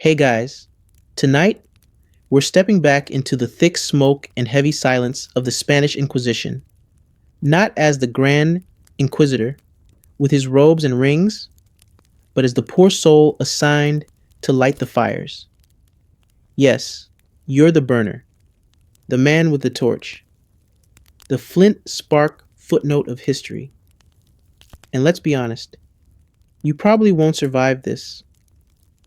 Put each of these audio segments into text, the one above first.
Hey guys, tonight we're stepping back into the thick smoke and heavy silence of the Spanish Inquisition, not as the Grand Inquisitor with his robes and rings, but as the poor soul assigned to light the fires. Yes, you're the burner, the man with the torch, the flint spark footnote of history. And let's be honest, you probably won't survive this,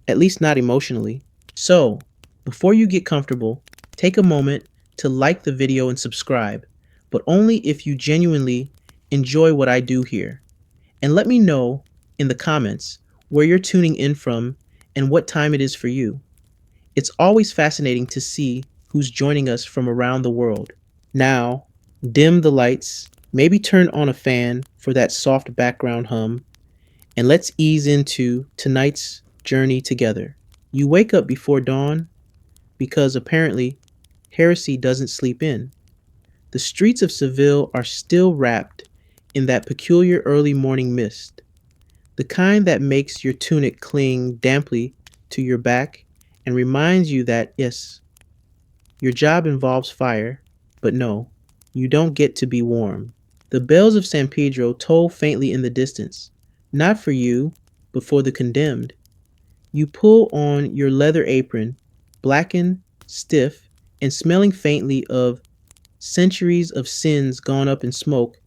at least not emotionally. So, before you get comfortable, take a moment to like the video and subscribe, but only if you genuinely enjoy what I do here. And let me know in the comments where you're tuning in from and what time it is for you. It's always fascinating to see who's joining us from around the world. Now, dim the lights, maybe turn on a fan for that soft background hum, and let's ease into tonight's journey together. You wake up before dawn because apparently heresy doesn't sleep in. The streets of Seville are still wrapped in that peculiar early morning mist, the kind that makes your tunic cling damply to your back and reminds you that, yes, your job involves fire, but no, you don't get to be warm. The bells of San Pedro toll faintly in the distance, not for you, but for the condemned. You pull on your leather apron, blackened, stiff, and smelling faintly of centuries of sins gone up in smoke,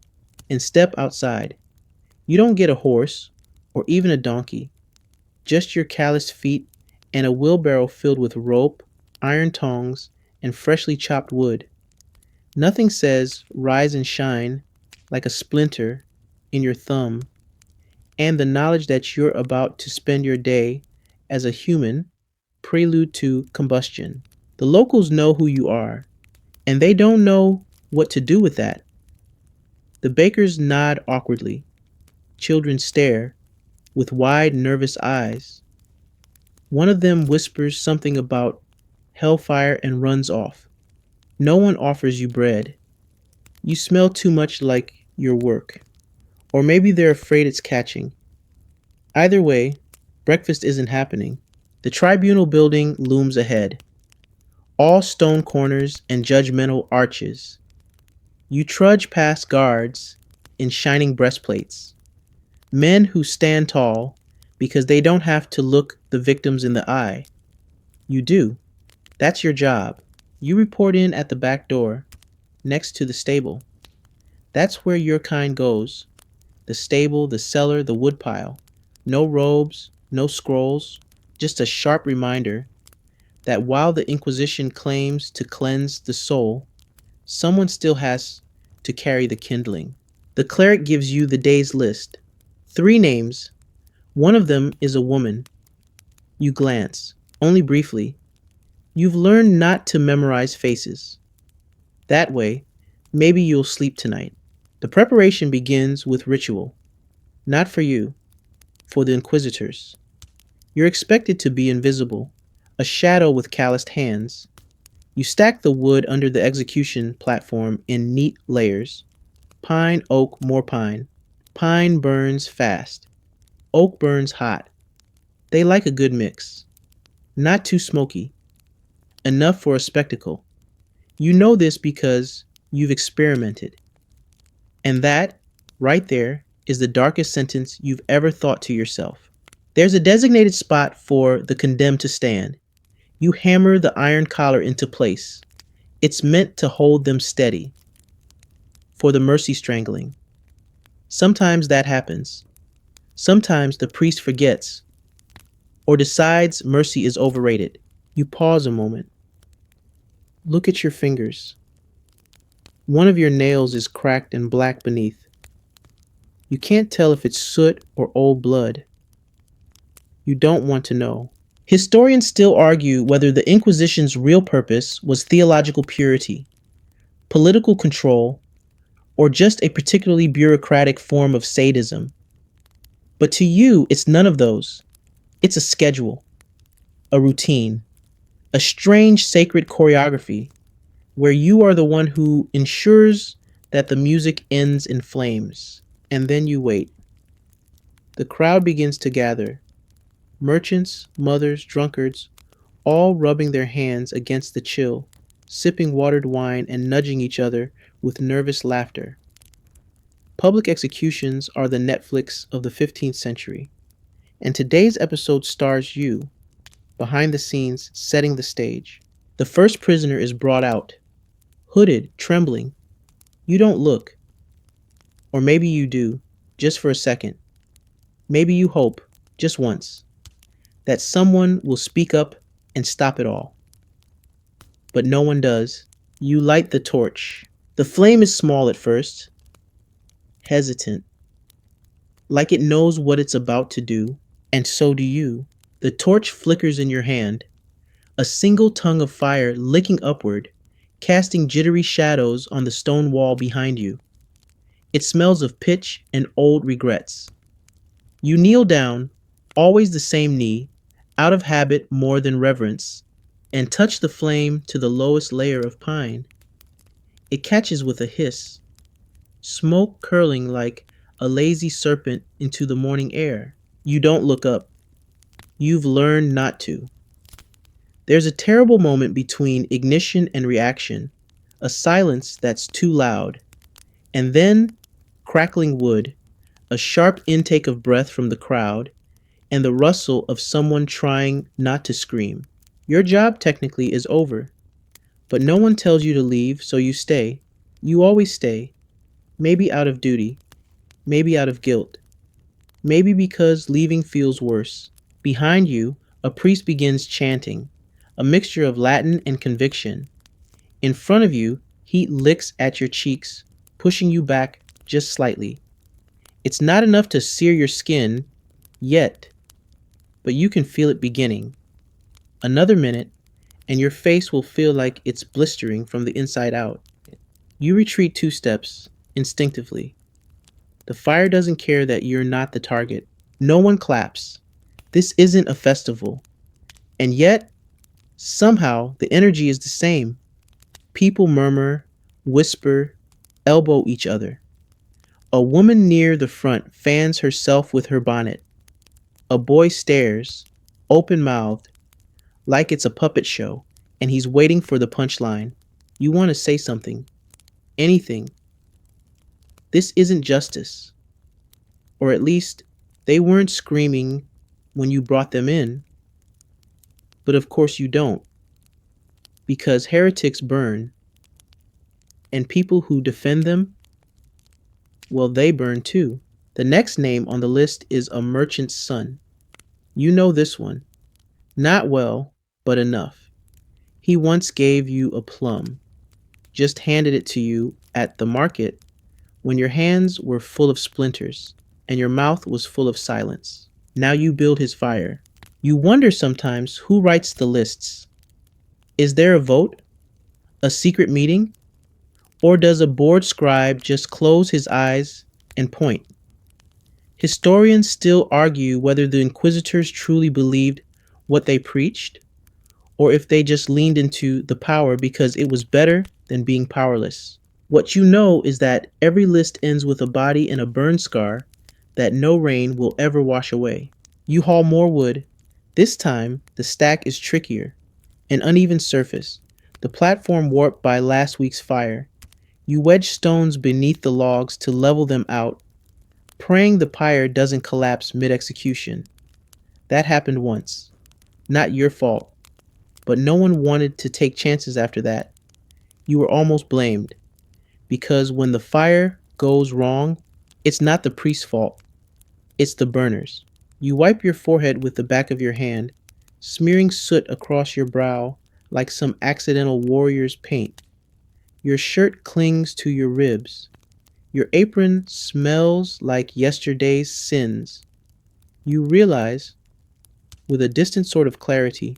and step outside. You don't get a horse, or even a donkey, just your calloused feet and a wheelbarrow filled with rope, iron tongs, and freshly chopped wood. Nothing says rise and shine like a splinter in your thumb, and the knowledge that you're about to spend your day as a human, prelude to combustion. The locals know who you are, and they don't know what to do with that. The bakers nod awkwardly. Children stare with wide, nervous eyes. One of them whispers something about hellfire and runs off. No one offers you bread. You smell too much like your work. Or maybe they're afraid it's catching. Either way, breakfast isn't happening. The tribunal building looms ahead, all stone corners and judgmental arches. You trudge past guards in shining breastplates, men who stand tall because they don't have to look the victims in the eye. You do. That's your job. You report in at the back door, next to the stable. That's where your kind goes. The stable, the cellar, the woodpile. No robes, no scrolls, just a sharp reminder that while the Inquisition claims to cleanse the soul, someone still has to carry the kindling. The cleric gives you the day's list. 3 names. One of them is a woman. You glance, only briefly. You've learned not to memorize faces. That way, maybe you'll sleep tonight. The preparation begins with ritual. Not for you, for the Inquisitors. You're expected to be invisible, a shadow with calloused hands. You stack the wood under the execution platform in neat layers. Pine, oak, more pine. Pine burns fast. Oak burns hot. They like a good mix. Not too smoky. Enough for a spectacle. You know this because you've experimented. And that, right there, is the darkest sentence you've ever thought to yourself. There's a designated spot for the condemned to stand. You hammer the iron collar into place. It's meant to hold them steady. For the mercy strangling. Sometimes that happens. Sometimes the priest forgets or decides mercy is overrated. You pause a moment. Look at your fingers. One of your nails is cracked and black beneath. You can't tell if it's soot or old blood. You don't want to know. Historians still argue whether the Inquisition's real purpose was theological purity, political control, or just a particularly bureaucratic form of sadism. But to you, it's none of those. It's a schedule, a routine, a strange sacred choreography where you are the one who ensures that the music ends in flames. And then you wait. The crowd begins to gather. Merchants, mothers, drunkards, all rubbing their hands against the chill, sipping watered wine and nudging each other with nervous laughter. Public executions are the Netflix of the 15th century, and today's episode stars you, behind the scenes, setting the stage. The first prisoner is brought out, hooded, trembling. You don't look, or maybe you do, just for a second. Maybe you hope, just once, that someone will speak up and stop it all. But no one does. You light the torch. The flame is small at first, hesitant, like it knows what it's about to do, and so do you. The torch flickers in your hand, a single tongue of fire licking upward, casting jittery shadows on the stone wall behind you. It smells of pitch and old regrets. You kneel down, always the same knee, out of habit more than reverence, and touch the flame to the lowest layer of pine. It catches with a hiss, smoke curling like a lazy serpent into the morning air. You don't look up. You've learned not to. There's a terrible moment between ignition and reaction, a silence that's too loud, and then crackling wood, a sharp intake of breath from the crowd, and the rustle of someone trying not to scream. Your job technically is over, but no one tells you to leave, so you stay. You always stay, maybe out of duty, maybe out of guilt, maybe because leaving feels worse. Behind you, a priest begins chanting, a mixture of Latin and conviction. In front of you, heat licks at your cheeks, pushing you back just slightly. It's not enough to sear your skin yet, but you can feel it beginning. Another minute, and your face will feel like it's blistering from the inside out. You retreat 2 steps, instinctively. The fire doesn't care that you're not the target. No one claps. This isn't a festival. And yet, somehow, the energy is the same. People murmur, whisper, elbow each other. A woman near the front fans herself with her bonnet. A boy stares, open-mouthed, like it's a puppet show, and he's waiting for the punchline. You want to say something. Anything. This isn't justice. Or at least, they weren't screaming when you brought them in. But of course you don't. Because heretics burn. And people who defend them, well, they burn too. The next name on the list is a merchant's son. You know this one. Not well, but enough. He once gave you a plum, just handed it to you at the market when your hands were full of splinters and your mouth was full of silence. Now you build his fire. You wonder sometimes who writes the lists. Is there a vote? A secret meeting? Or does a bored scribe just close his eyes and point? Historians still argue whether the inquisitors truly believed what they preached, or if they just leaned into the power because it was better than being powerless. What you know is that every list ends with a body and a burn scar that no rain will ever wash away. You haul more wood. This time, the stack is trickier. An uneven surface, the platform warped by last week's fire. You wedge stones beneath the logs to level them out, praying the pyre doesn't collapse mid-execution. That happened once. Not your fault. But no one wanted to take chances after that. You were almost blamed. Because when the fire goes wrong, it's not the priest's fault. It's the burners. You wipe your forehead with the back of your hand, smearing soot across your brow like some accidental warrior's paint. Your shirt clings to your ribs. Your apron smells like yesterday's sins. You realize, with a distant sort of clarity,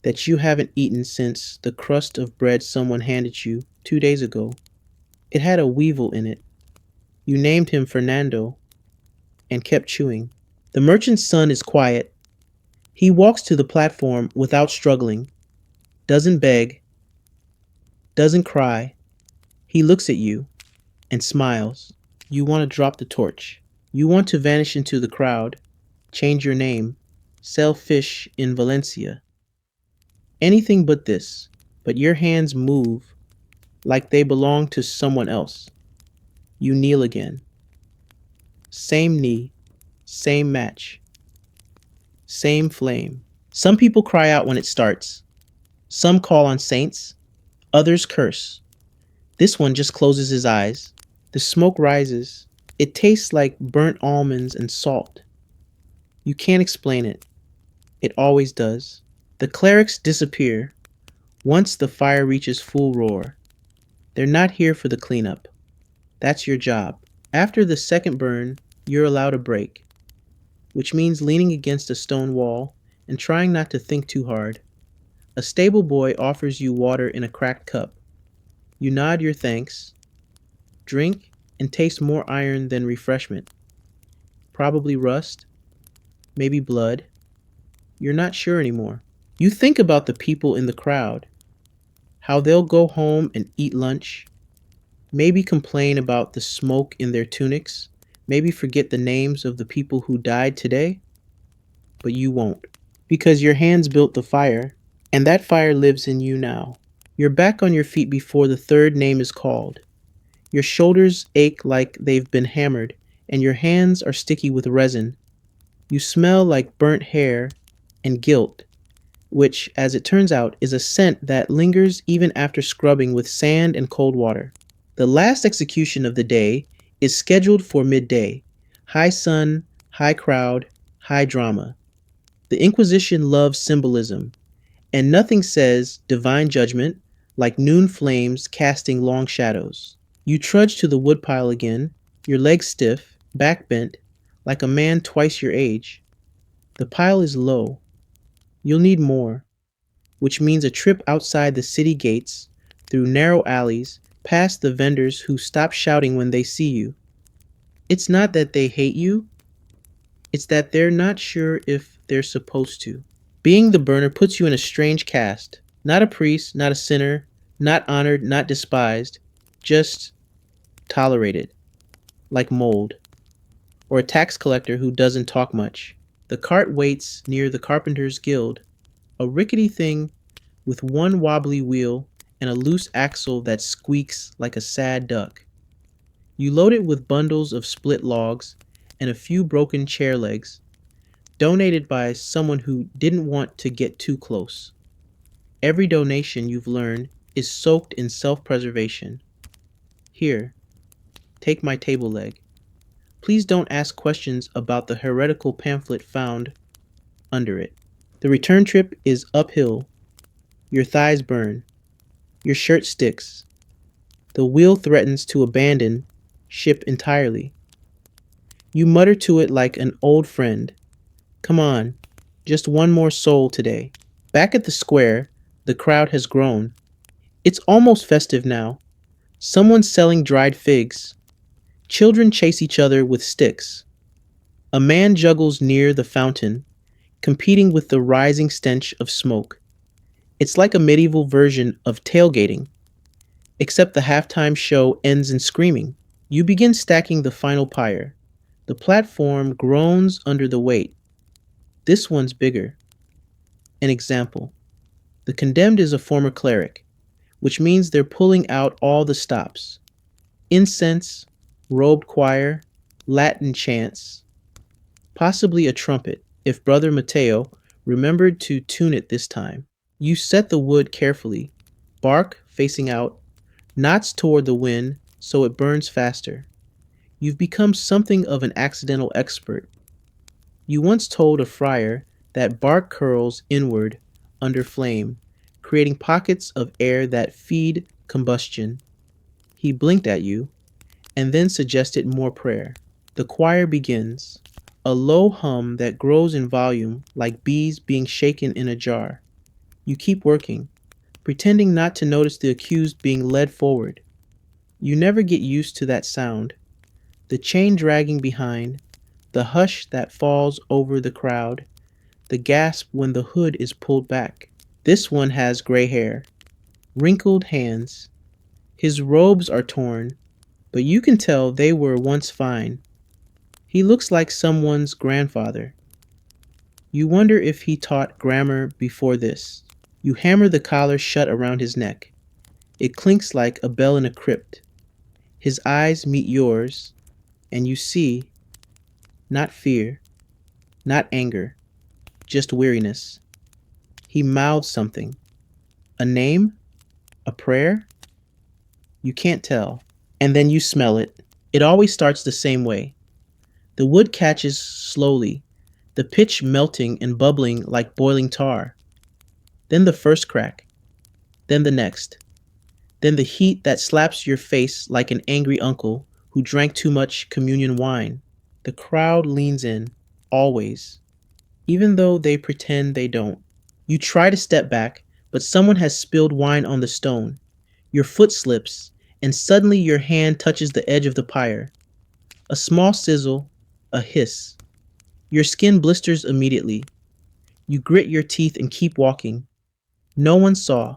that you haven't eaten since the crust of bread someone handed you 2 days ago. It had a weevil in it. You named him Fernando and kept chewing. The merchant's son is quiet. He walks to the platform without struggling, doesn't beg, doesn't cry. He looks at you and smiles. You want to drop the torch. You want to vanish into the crowd, change your name, sell fish in Valencia. Anything but this. But your hands move like they belong to someone else. You kneel again. Same knee, same match, same flame. Some people cry out when it starts. Some call on saints, others curse. This one just closes his eyes. The smoke rises. It tastes like burnt almonds and salt. You can't explain it. It always does. The clerics disappear once the fire reaches full roar. They're not here for the cleanup. That's your job. After the second burn, you're allowed a break, which means leaning against a stone wall and trying not to think too hard. A stable boy offers you water in a cracked cup. You nod your thanks, drink, and taste more iron than refreshment. Probably rust, maybe blood. You're not sure anymore. You think about the people in the crowd, how they'll go home and eat lunch, maybe complain about the smoke in their tunics, maybe forget the names of the people who died today, but you won't, because your hands built the fire, and that fire lives in you now. You're back on your feet before the third name is called. Your shoulders ache like they've been hammered, and your hands are sticky with resin. You smell like burnt hair and guilt, which, as it turns out, is a scent that lingers even after scrubbing with sand and cold water. The last execution of the day is scheduled for midday. High sun, high crowd, high drama. The Inquisition loves symbolism, and nothing says divine judgment like noon flames casting long shadows. You trudge to the woodpile again, your legs stiff, back bent, like a man twice your age. The pile is low. You'll need more, which means a trip outside the city gates, through narrow alleys, past the vendors who stop shouting when they see you. It's not that they hate you, it's that they're not sure if they're supposed to. Being the burner puts you in a strange caste. Not a priest, not a sinner, not honored, not despised, just tolerated, like mold, or a tax collector who doesn't talk much. The cart waits near the Carpenter's Guild, a rickety thing with one wobbly wheel and a loose axle that squeaks like a sad duck. You load it with bundles of split logs and a few broken chair legs, donated by someone who didn't want to get too close. Every donation, you've learned, is soaked in self-preservation. Here, take my table leg. Please don't ask questions about the heretical pamphlet found under it. The return trip is uphill. Your thighs burn. Your shirt sticks. The wheel threatens to abandon ship entirely. You mutter to it like an old friend. Come on, just one more soul today. Back at the square, the crowd has grown. It's almost festive now. Someone's selling dried figs. Children chase each other with sticks. A man juggles near the fountain, competing with the rising stench of smoke. It's like a medieval version of tailgating, except the halftime show ends in screaming. You begin stacking the final pyre. The platform groans under the weight. This one's bigger. An example. The condemned is a former cleric, which means they're pulling out all the stops. Incense, robed choir, Latin chants, possibly a trumpet, if Brother Matteo remembered to tune it this time. You set the wood carefully, bark facing out, knots toward the wind so it burns faster. You've become something of an accidental expert. You once told a friar that bark curls inward under flame, creating pockets of air that feed combustion. He blinked at you, and then suggested more prayer. The choir begins, a low hum that grows in volume like bees being shaken in a jar. You keep working, pretending not to notice the accused being led forward. You never get used to that sound, the chain dragging behind, the hush that falls over the crowd, the gasp when the hood is pulled back. This one has gray hair, wrinkled hands. His robes are torn, but you can tell they were once fine. He looks like someone's grandfather. You wonder if he taught grammar before this. You hammer the collar shut around his neck. It clinks like a bell in a crypt. His eyes meet yours, and you see not fear, not anger, just weariness. He mouths something. A name? A prayer? You can't tell. And then you smell it. It always starts the same way. The wood catches slowly, the pitch melting and bubbling like boiling tar. Then the first crack. Then the next. Then the heat that slaps your face like an angry uncle who drank too much communion wine. The crowd leans in, always, even though they pretend they don't. You try to step back, but someone has spilled wine on the stone. Your foot slips, and suddenly your hand touches the edge of the pyre. A small sizzle, a hiss. Your skin blisters immediately. You grit your teeth and keep walking. No one saw,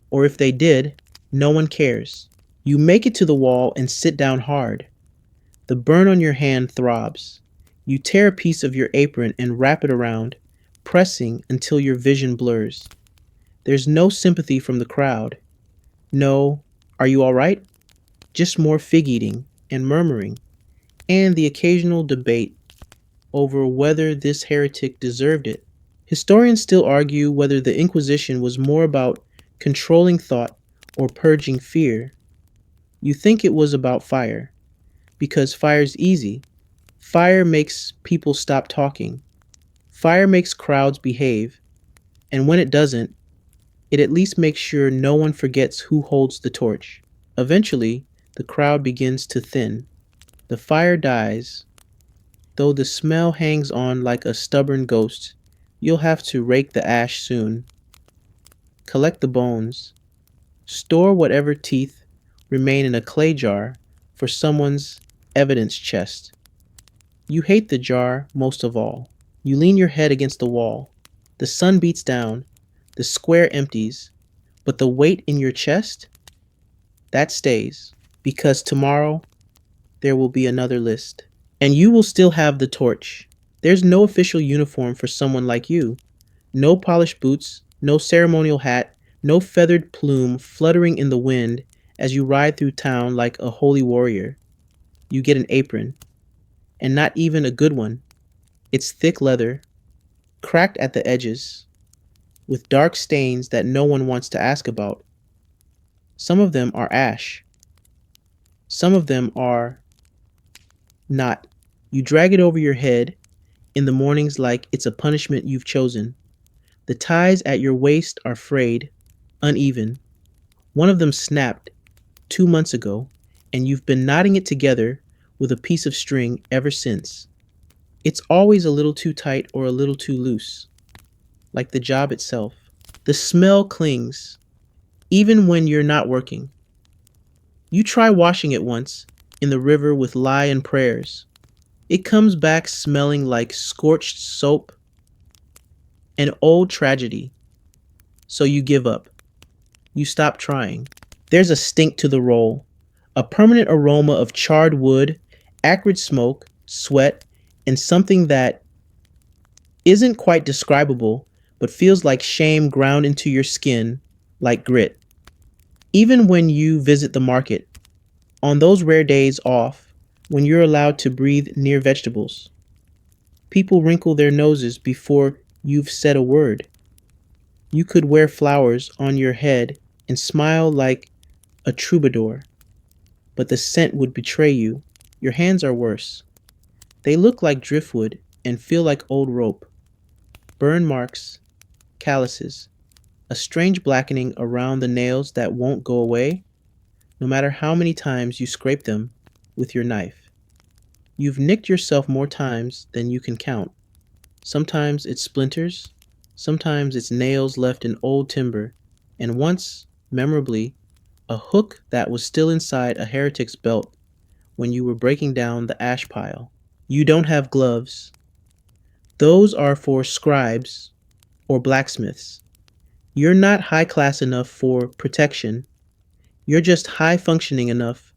or if they did, no one cares. You make it to the wall and sit down hard. The burn on your hand throbs. You tear a piece of your apron and wrap it around, pressing until your vision blurs. There's no sympathy from the crowd. No, are you all right? Just more fig eating and murmuring, and the occasional debate over whether this heretic deserved it. Historians still argue whether the Inquisition was more about controlling thought or purging fear. You think it was about fire, because fire's easy. Fire makes people stop talking. Fire makes crowds behave, and when it doesn't, it at least makes sure no one forgets who holds the torch. Eventually, the crowd begins to thin. The fire dies, though the smell hangs on like a stubborn ghost. You'll have to rake the ash soon. Collect the bones. Store whatever teeth remain in a clay jar for someone's evidence chest. You hate the jar most of all. You lean your head against the wall. The sun beats down. The square empties. But the weight in your chest? That stays. Because tomorrow, there will be another list. And you will still have the torch. There's no official uniform for someone like you. No polished boots, no ceremonial hat, no feathered plume fluttering in the wind as you ride through town like a holy warrior. You get an apron. And not even a good one. It's thick leather, cracked at the edges, with dark stains that no one wants to ask about. Some of them are ash. Some of them are not. You drag it over your head in the mornings like it's a punishment you've chosen. The ties at your waist are frayed, uneven. One of them snapped 2 months ago, and you've been knotting it together with a piece of string ever since. It's always a little too tight or a little too loose, like the job itself. The smell clings, even when you're not working. You try washing it once in the river with lie and prayers. It comes back smelling like scorched soap, an old tragedy. So you give up. You stop trying. There's a stink to the roll, a permanent aroma of charred wood, acrid smoke, sweat, and something that isn't quite describable, but feels like shame ground into your skin, like grit. Even when you visit the market, on those rare days off, when you're allowed to breathe near vegetables, people wrinkle their noses before you've said a word. You could wear flowers on your head and smile like a troubadour, but the scent would betray you. Your hands are worse. They look like driftwood and feel like old rope. Burn marks, calluses, a strange blackening around the nails that won't go away, no matter how many times you scrape them with your knife. You've nicked yourself more times than you can count. Sometimes it's splinters, sometimes it's nails left in old timber, and once, memorably, a hook that was still inside a heretic's belt when you were breaking down the ash pile. You don't have gloves. Those are for scribes or blacksmiths. You're not high class enough for protection. You're just high functioning enough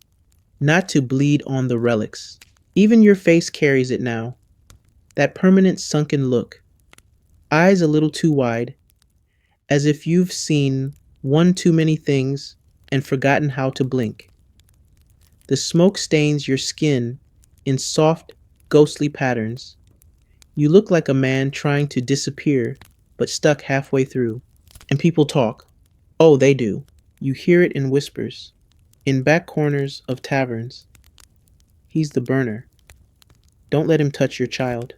not to bleed on the relics. Even your face carries it now. That permanent sunken look. Eyes a little too wide. as if you've seen one too many things and forgotten how to blink. The smoke stains your skin in soft, ghostly patterns. You look like a man trying to disappear, but stuck halfway through. And people talk. Oh, they do. You hear it in whispers, in back corners of taverns. He's the burner. Don't let him touch your child.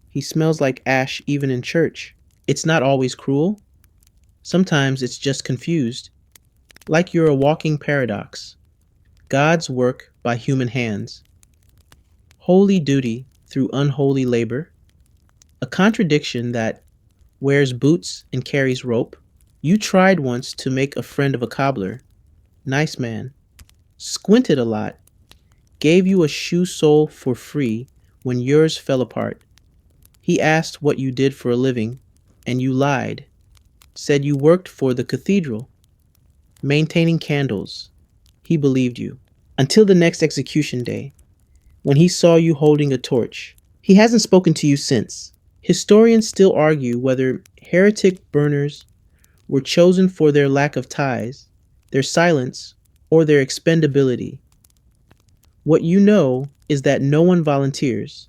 He smells like ash even in church. It's not always cruel. Sometimes it's just confused. Like you're a walking paradox. God's work by human hands. Holy duty through unholy labor. A contradiction that wears boots and carries rope. You tried once to make a friend of a cobbler. Nice man. Squinted a lot. Gave you a shoe sole for free when yours fell apart. He asked what you did for a living, and you lied. Said you worked for the cathedral, maintaining candles. He believed you. Until the next execution day, when he saw you holding a torch. He hasn't spoken to you since. Historians still argue whether heretic burners were chosen for their lack of ties, their silence, or their expendability. What you know is that no one volunteers.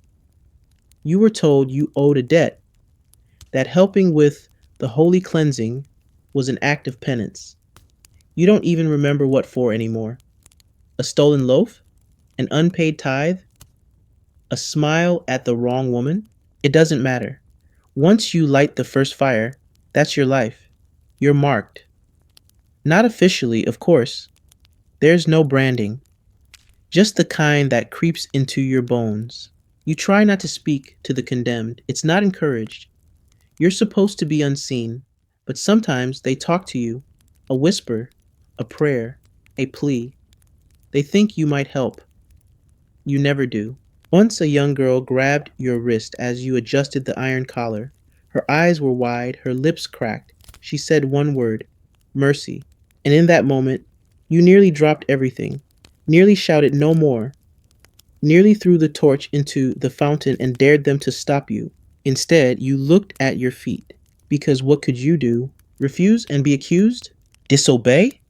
You were told you owed a debt, that helping with the holy cleansing was an act of penance. You don't even remember what for anymore. A stolen loaf? An unpaid tithe? A smile at the wrong woman? It doesn't matter. Once you light the first fire, that's your life. You're marked. Not officially, of course. There's no branding. Just the kind that creeps into your bones. You try not to speak to the condemned. It's not encouraged. You're supposed to be unseen, but sometimes they talk to you. A whisper, a prayer, a plea. They think you might help. You never do. Once a young girl grabbed your wrist as you adjusted the iron collar. Her eyes were wide, her lips cracked. She said one word, mercy. And in that moment, you nearly dropped everything, nearly shouted no more, nearly threw the torch into the fountain and dared them to stop you. Instead, you looked at your feet, because what could you do? Refuse and be accused? Disobey?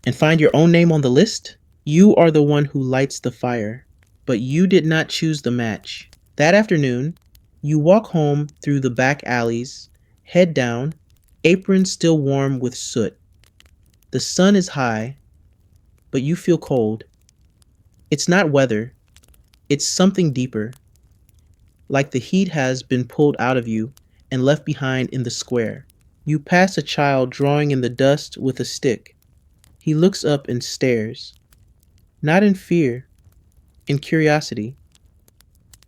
And find your own name on the list? You are the one who lights the fire, but you did not choose the match. That afternoon, you walk home through the back alleys, head down, apron still warm with soot. The sun is high, but you feel cold. It's not weather, it's something deeper, like the heat has been pulled out of you and left behind in the square. You pass a child drawing in the dust with a stick. He looks up and stares, not in fear, in curiosity,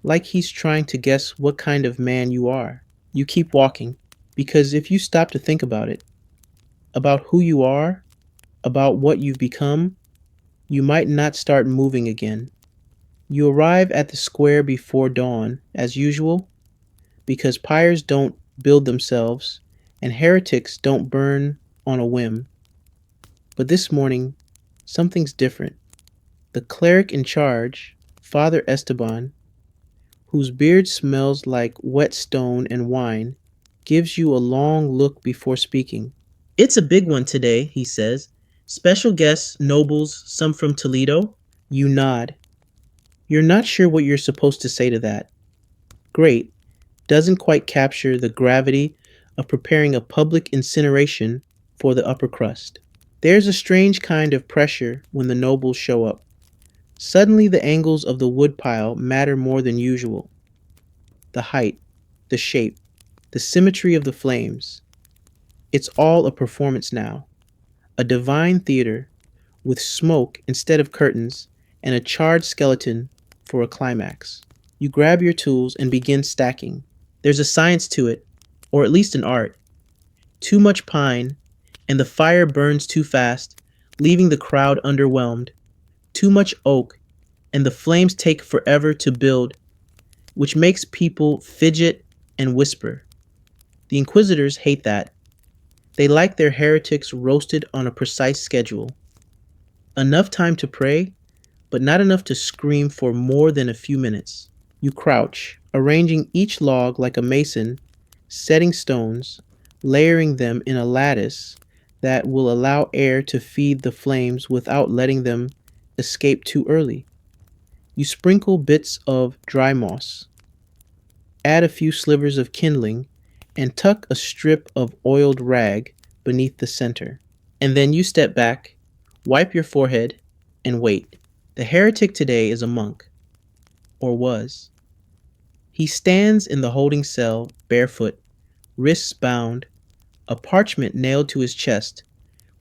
like he's trying to guess what kind of man you are. You keep walking, because if you stop to think about it, about who you are, about what you've become, you might not start moving again. You arrive at the square before dawn, as usual, because pyres don't build themselves and heretics don't burn on a whim. But this morning, something's different. The cleric in charge, Father Esteban, whose beard smells like whetstone and wine, gives you a long look before speaking. It's a big one today, he says. Special guests, nobles, some from Toledo. You nod. You're not sure what you're supposed to say to that. Great doesn't quite capture the gravity of preparing a public incineration for the upper crust. There's a strange kind of pressure when the nobles show up. Suddenly the angles of the woodpile matter more than usual. The height, the shape, the symmetry of the flames. It's all a performance now. A divine theater with smoke instead of curtains and a charred skeleton for a climax. You grab your tools and begin stacking. There's a science to it, or at least an art. Too much pine, and the fire burns too fast, leaving the crowd underwhelmed. Too much oak, and the flames take forever to build, which makes people fidget and whisper. The Inquisitors hate that. They like their heretics roasted on a precise schedule. Enough time to pray, but not enough to scream for more than a few minutes. You crouch, arranging each log like a mason, setting stones, layering them in a lattice that will allow air to feed the flames without letting them escape too early. You sprinkle bits of dry moss, add a few slivers of kindling, and tuck a strip of oiled rag beneath the center. And then you step back, wipe your forehead, and wait. The heretic today is a monk, or was. He stands in the holding cell, barefoot, wrists bound, a parchment nailed to his chest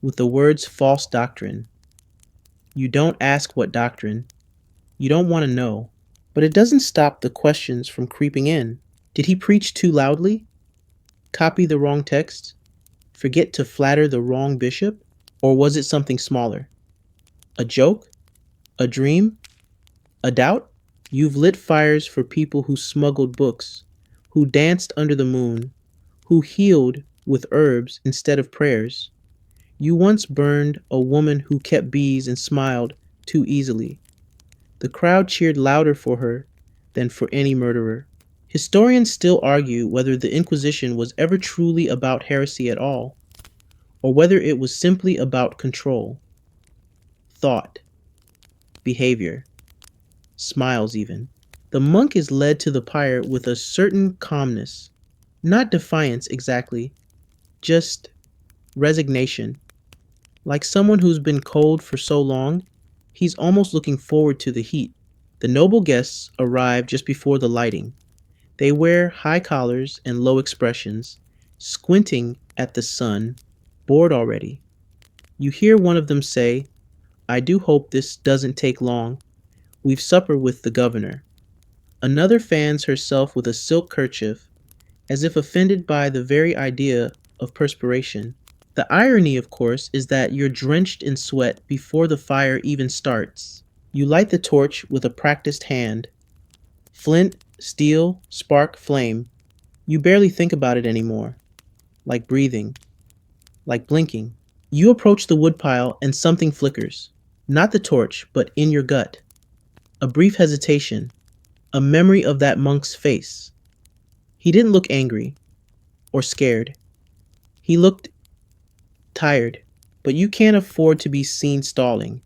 with the words false doctrine. You don't ask what doctrine. You don't want to know. But it doesn't stop the questions from creeping in. Did he preach too loudly? Copy the wrong text? Forget to flatter the wrong bishop? Or was it something smaller? A joke? A dream? A doubt? You've lit fires for people who smuggled books, who danced under the moon, who healed with herbs instead of prayers. You once burned a woman who kept bees and smiled too easily. The crowd cheered louder for her than for any murderer. Historians still argue whether the Inquisition was ever truly about heresy at all, or whether it was simply about control, thought, behavior, smiles even. The monk is led to the pyre with a certain calmness, not defiance exactly, just resignation. Like someone who's been cold for so long, he's almost looking forward to the heat. The noble guests arrive just before the lighting. They wear high collars and low expressions, squinting at the sun, bored already. You hear one of them say, "I do hope this doesn't take long. We've supper with the governor." Another fans herself with a silk kerchief, as if offended by the very idea of perspiration. The irony, of course, is that you're drenched in sweat before the fire even starts. You light the torch with a practiced hand. Flint, steel, spark, flame. You barely think about it anymore. Like breathing. Like blinking. You approach the woodpile and something flickers. Not the torch, but in your gut. A brief hesitation. A memory of that monk's face. He didn't look angry or scared. He looked tired, but you can't afford to be seen stalling.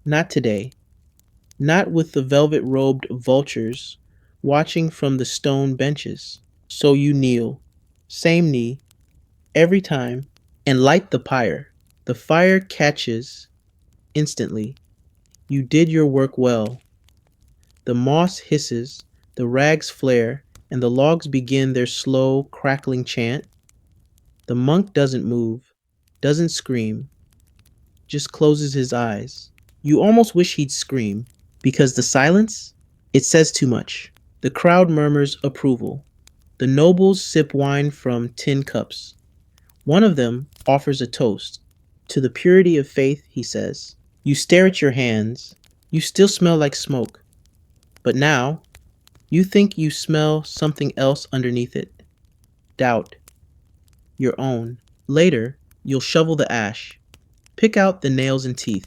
Not today. Not with the velvet-robed vultures watching from the stone benches. So you kneel, same knee, every time, and light the pyre. The fire catches instantly. You did your work well. The moss hisses, the rags flare, and the logs begin their slow, crackling chant. The monk doesn't move, doesn't scream, just closes his eyes. You almost wish he'd scream, because the silence, it says too much. The crowd murmurs approval. The nobles sip wine from tin cups. One of them offers a toast. To the purity of faith, he says. You stare at your hands. You still smell like smoke. But now, you think you smell something else underneath it. Doubt. Your own. Later, you'll shovel the ash. Pick out the nails and teeth.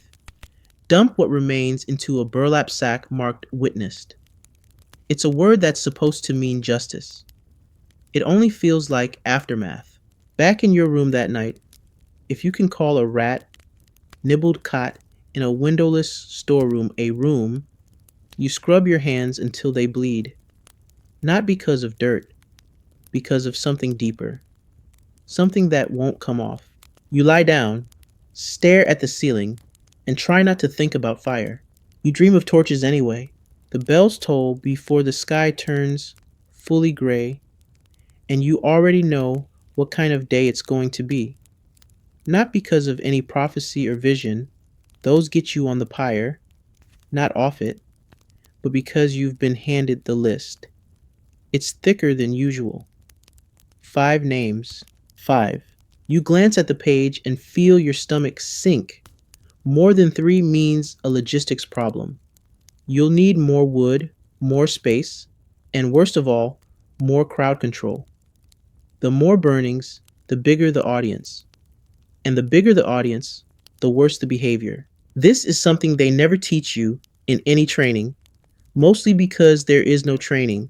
Dump what remains into a burlap sack marked witnessed. It's a word that's supposed to mean justice. It only feels like aftermath. Back in your room that night, if you can call a rat, nibbled cot in a windowless storeroom a room, you scrub your hands until they bleed. Not because of dirt, because of something deeper. Something that won't come off. You lie down, stare at the ceiling, and try not to think about fire. You dream of torches anyway. The bells toll before the sky turns fully gray, and you already know what kind of day it's going to be. Not because of any prophecy or vision, those get you on the pyre, not off it, but because you've been handed the list. It's thicker than usual. 5 names. 5. You glance at the page and feel your stomach sink. More than 3 means a logistics problem. You'll need more wood, more space, and worst of all, more crowd control. The more burnings, the bigger the audience. And the bigger the audience, the worse the behavior. This is something they never teach you in any training, mostly because there is no training.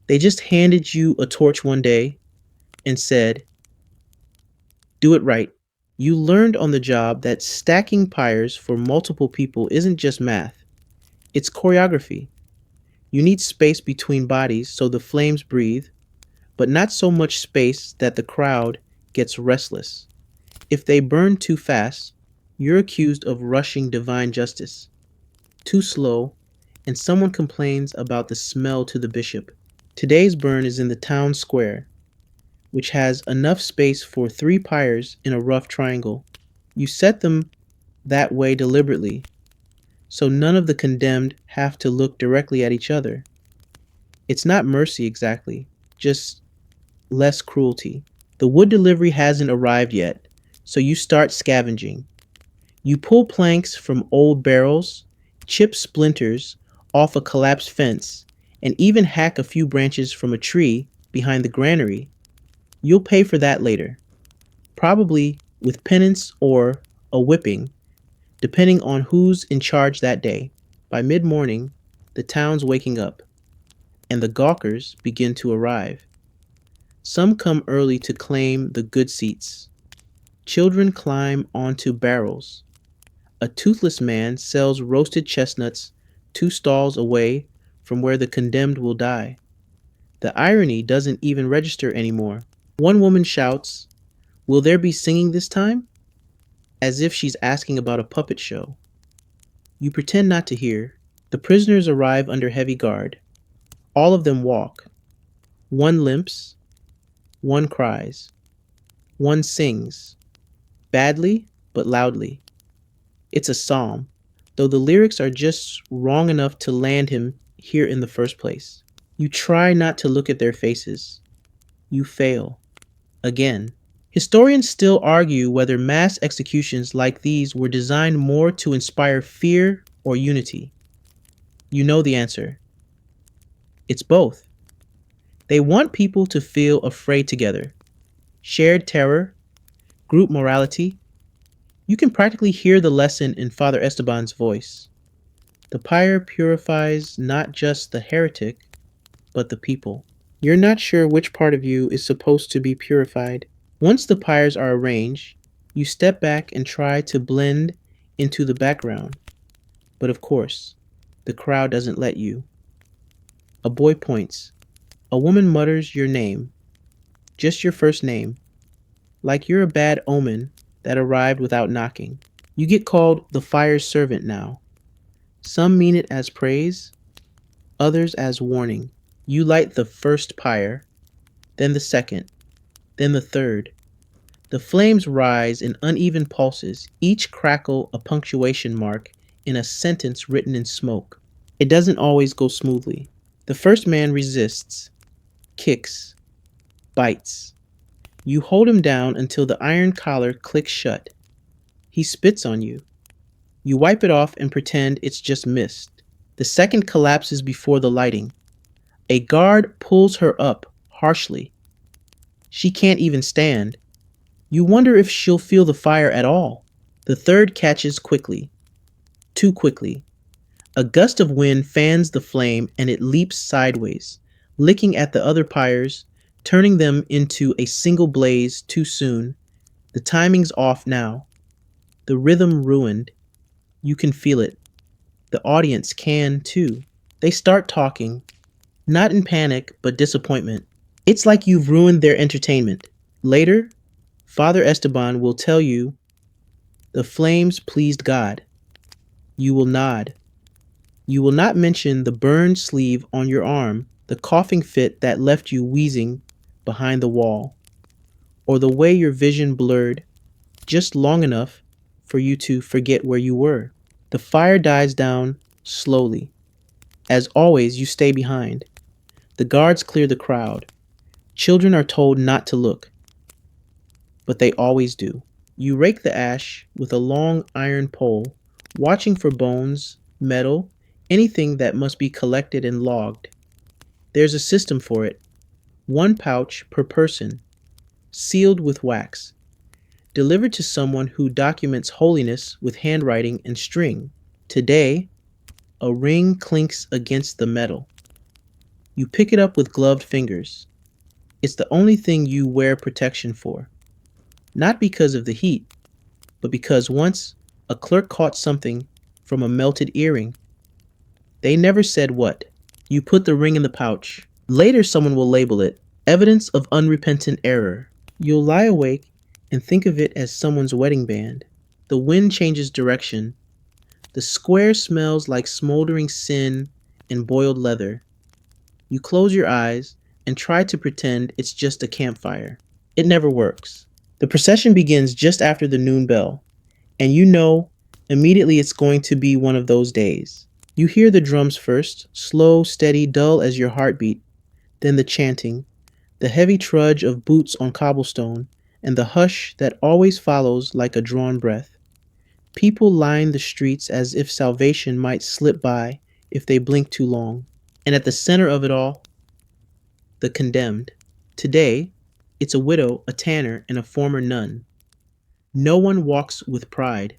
They just handed you a torch one day and said, Do it right. You learned on the job that stacking pyres for multiple people isn't just math, it's choreography. You need space between bodies so the flames breathe, but not so much space that the crowd gets restless. If they burn too fast, you're accused of rushing divine justice. Too slow, and someone complains about the smell to the bishop. Today's burn is in the town square, which has enough space for 3 pyres in a rough triangle. You set them that way deliberately, so none of the condemned have to look directly at each other. It's not mercy exactly, just less cruelty. The wood delivery hasn't arrived yet, so you start scavenging. You pull planks from old barrels, chip splinters off a collapsed fence, and even hack a few branches from a tree behind the granary. You'll pay for that later, probably with penance or a whipping, depending on who's in charge that day. By mid morning, the town's waking up, and the gawkers begin to arrive. Some come early to claim the good seats. Children climb onto barrels. A toothless man sells roasted chestnuts 2 stalls away from where the condemned will die. The irony doesn't even register anymore. One woman shouts, "Will there be singing this time?" as if she's asking about a puppet show. You pretend not to hear. The prisoners arrive under heavy guard. All of them walk. One limps, one cries, one sings, badly but loudly. It's a psalm, though the lyrics are just wrong enough to land him here in the first place. You try not to look at their faces. You fail. Again. Historians still argue whether mass executions like these were designed more to inspire fear or unity. You know the answer. It's both. They want people to feel afraid together. Shared terror, group morality. You can practically hear the lesson in Father Esteban's voice. The pyre purifies not just the heretic, but the people. You're not sure which part of you is supposed to be purified. Once the pyres are arranged, you step back and try to blend into the background. But of course, the crowd doesn't let you. A boy points. A woman mutters your name, just your first name, like you're a bad omen that arrived without knocking. You get called the fire's servant now. Some mean it as praise, others as warning. You light the first pyre, then the second, then the third. The flames rise in uneven pulses, each crackle a punctuation mark in a sentence written in smoke. It doesn't always go smoothly. The first man resists, kicks, bites. You hold him down until the iron collar clicks shut. He spits on you. You wipe it off and pretend it's just mist. The second collapses before the lighting. A guard pulls her up harshly. She can't even stand. You wonder if she'll feel the fire at all. The third catches quickly. Too quickly. A gust of wind fans the flame and it leaps sideways, licking at the other pyres, turning them into a single blaze too soon. The timing's off now. The rhythm ruined. You can feel it. The audience can too. They start talking, not in panic, but disappointment. It's like you've ruined their entertainment. Later, Father Esteban will tell you the flames pleased God. You will nod. You will not mention the burned sleeve on your arm, the coughing fit that left you wheezing behind the wall, or the way your vision blurred just long enough for you to forget where you were. The fire dies down slowly. As always, you stay behind. The guards clear the crowd. Children are told not to look, but they always do. You rake the ash with a long iron pole, watching for bones, metal, anything that must be collected and logged. There's a system for it. 1 pouch per person, sealed with wax, delivered to someone who documents holiness with handwriting and string. Today, a ring clinks against the metal. You pick it up with gloved fingers. It's the only thing you wear protection for. not because of the heat, but because once a clerk caught something from a melted earring. They never said what. You put the ring in the pouch. Later, someone will label it evidence of unrepentant error. You'll lie awake and think of it as someone's wedding band. The wind changes direction. The square smells like smoldering sin and boiled leather. You close your eyes and try to pretend it's just a campfire. It never works. The procession begins just after the noon bell, and you know immediately it's going to be one of those days. You hear the drums first, slow, steady, dull as your heartbeat, then the chanting, the heavy trudge of boots on cobblestone, and the hush that always follows like a drawn breath. People line the streets as if salvation might slip by if they blink too long. And at the center of it all, the condemned. Today, it's a widow, a tanner, and a former nun. No one walks with pride.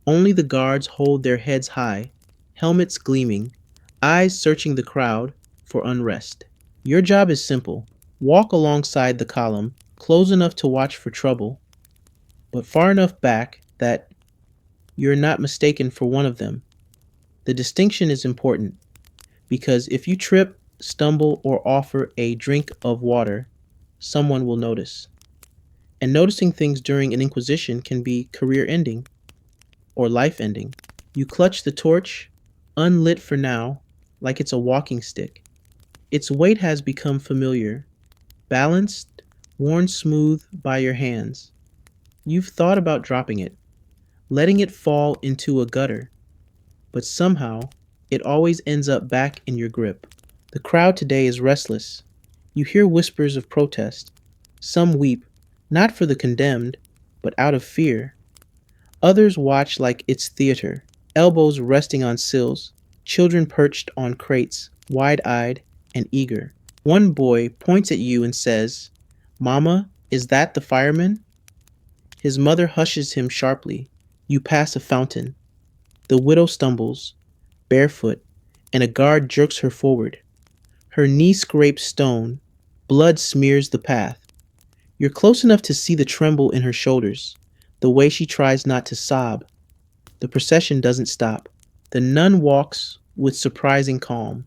Only the guards hold their heads high, helmets gleaming, eyes searching the crowd for unrest. Your job is simple. Walk alongside the column, close enough to watch for trouble, but far enough back that you're not mistaken for one of them. The distinction is important because if you trip, stumble, or offer a drink of water, someone will notice. And noticing things during an inquisition can be career ending or life ending. You clutch the torch, unlit for now, like it's a walking stick. Its weight has become familiar, balanced, worn smooth by your hands. You've thought about dropping it, letting it fall into a gutter, but somehow it always ends up back in your grip. The crowd today is restless. You hear whispers of protest. Some weep, not for the condemned, but out of fear. Others watch like it's theater, elbows resting on sills, children perched on crates, wide-eyed and eager. One boy points at you and says, "Mama, is that the fireman?" His mother hushes him sharply. You pass a fountain. The widow stumbles, barefoot, and a guard jerks her forward. Her knee scrapes stone. Blood smears the path. You're close enough to see the tremble in her shoulders, the way she tries not to sob. The procession doesn't stop. The nun walks with surprising calm.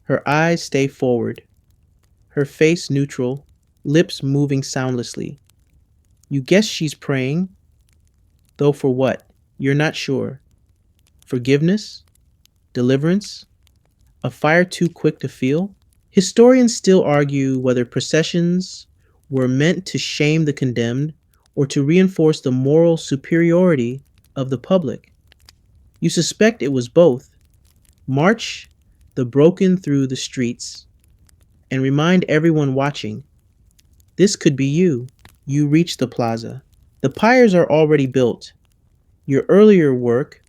Her eyes stay forward, her face neutral, lips moving soundlessly. You guess she's praying, though for what? You're not sure. Forgiveness? Deliverance? A fire too quick to feel? Historians still argue whether processions were meant to shame the condemned or to reinforce the moral superiority of the public. You suspect it was both. March the broken through the streets and remind everyone watching, this could be you. You reach the plaza. The pyres are already built. Your earlier work,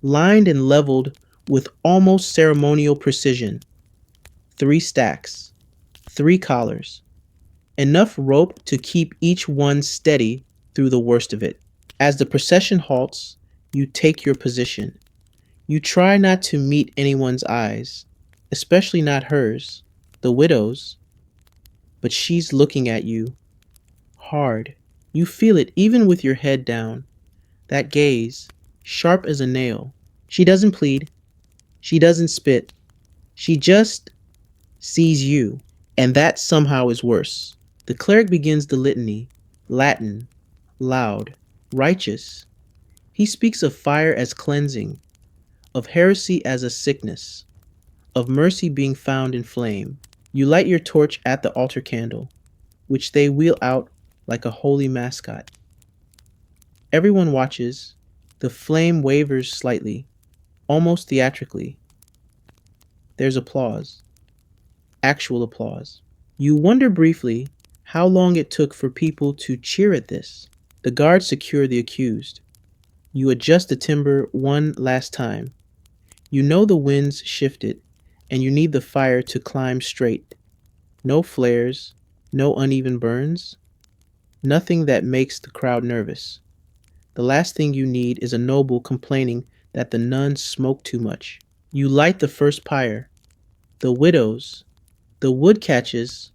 lined and leveled with almost ceremonial precision. 3 stacks, 3 collars, enough rope to keep each one steady through the worst of it. As the procession halts, you take your position. You try not to meet anyone's eyes, especially not hers, the widow's, but she's looking at you hard. You feel it even with your head down, that gaze, sharp as a nail. She doesn't plead, she doesn't spit, she just sees you, and that somehow is worse. The cleric begins the litany, Latin, loud, righteous. He speaks of fire as cleansing, of heresy as a sickness, of mercy being found in flame. You light your torch at the altar candle, which they wheel out like a holy mascot. Everyone watches. The flame wavers slightly, almost theatrically. There's applause, actual applause. You wonder briefly how long it took for people to cheer at this. The guards secure the accused. You adjust the timber one last time. You know the wind's shifted, and you need the fire to climb straight. No flares, no uneven burns, nothing that makes the crowd nervous. The last thing you need is a noble complaining that the nuns smoke too much. You light the first pyre. The widow's, the wood catches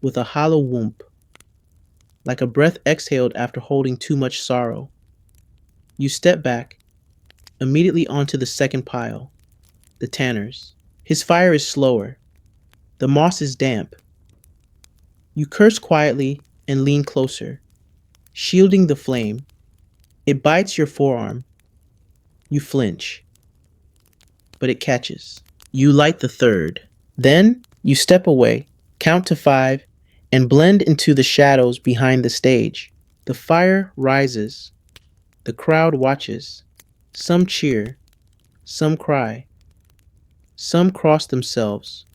with a hollow whoomp. like a breath exhaled after holding too much sorrow. You step back, immediately onto the second pile, the Tanner's. His fire is slower. The moss is damp. You curse quietly and lean closer, shielding the flame. It bites your forearm. You flinch, but it catches. You light the third. Then you step away, count to 5, and blend into the shadows behind the stage. The fire rises. The crowd watches. Some cheer. Some cry. Some cross themselves.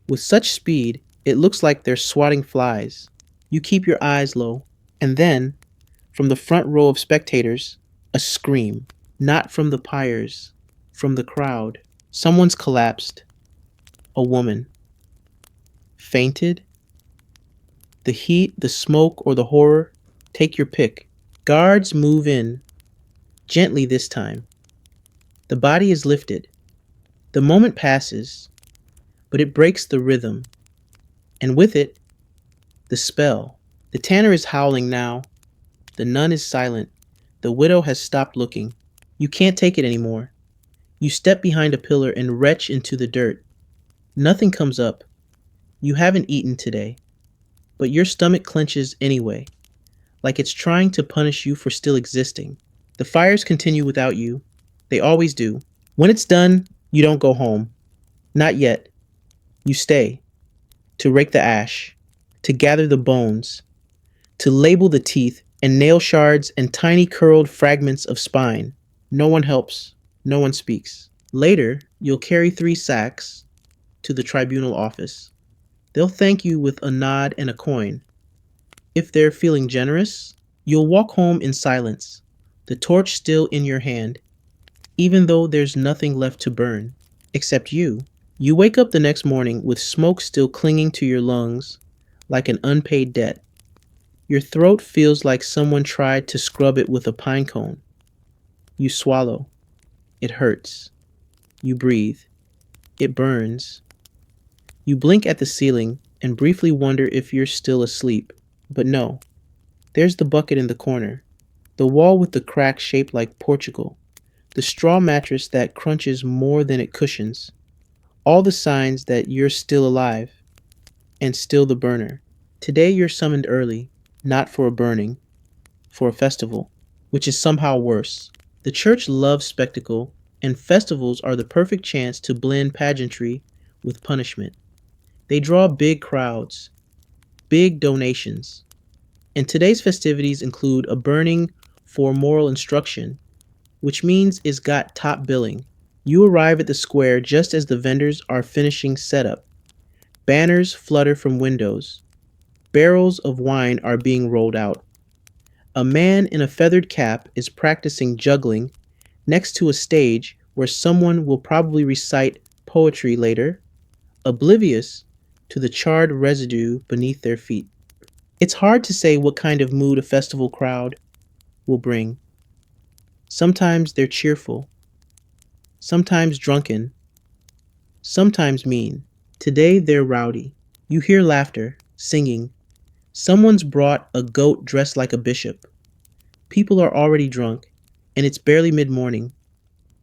With such speed, it looks like they're swatting flies. You keep your eyes low, and then, from the front row of spectators, a scream. Not from the pyres, from the crowd. Someone's collapsed. A woman. Fainted? The heat, the smoke, or the horror? Take your pick. Guards move in. Gently this time. The body is lifted. The moment passes, but it breaks the rhythm. And with it, the spell. The tanner is howling now. The nun is silent. The widow has stopped looking. You can't take it anymore. You step behind a pillar and retch into the dirt. Nothing comes up. You haven't eaten today, but your stomach clenches anyway, like it's trying to punish you for still existing. The fires continue without you. They always do. When it's done, you don't go home. Not yet. You stay. To rake the ash. To gather the bones. To label the teeth and nail shards and tiny curled fragments of spine. No one helps. No one speaks. Later, you'll carry 3 sacks to the tribunal office. They'll thank you with a nod and a coin. If they're feeling generous, you'll walk home in silence, the torch still in your hand, even though there's nothing left to burn, except you. You wake up the next morning with smoke still clinging to your lungs, like an unpaid debt. Your throat feels like someone tried to scrub it with a pine cone. You swallow. It hurts. You breathe. It burns. You blink at the ceiling and briefly wonder if you're still asleep. But no. There's the bucket in the corner. The wall with the crack shaped like Portugal. The straw mattress that crunches more than it cushions. All the signs that you're still alive. And still the burner. Today you're summoned early, not for a burning, for a festival, which is somehow worse. The church loves spectacle, and festivals are the perfect chance to blend pageantry with punishment. They draw big crowds, big donations, and today's festivities include a burning for moral instruction, which means it's got top billing. You arrive at the square just as the vendors are finishing setup. Banners flutter from windows. Barrels of wine are being rolled out. A man in a feathered cap is practicing juggling next to a stage where someone will probably recite poetry later, oblivious to the charred residue beneath their feet. It's hard to say what kind of mood a festival crowd will bring. Sometimes they're cheerful, sometimes drunken, sometimes mean. Today they're rowdy. You hear laughter, singing. Someone's brought a goat dressed like a bishop. People are already drunk, and it's barely mid-morning.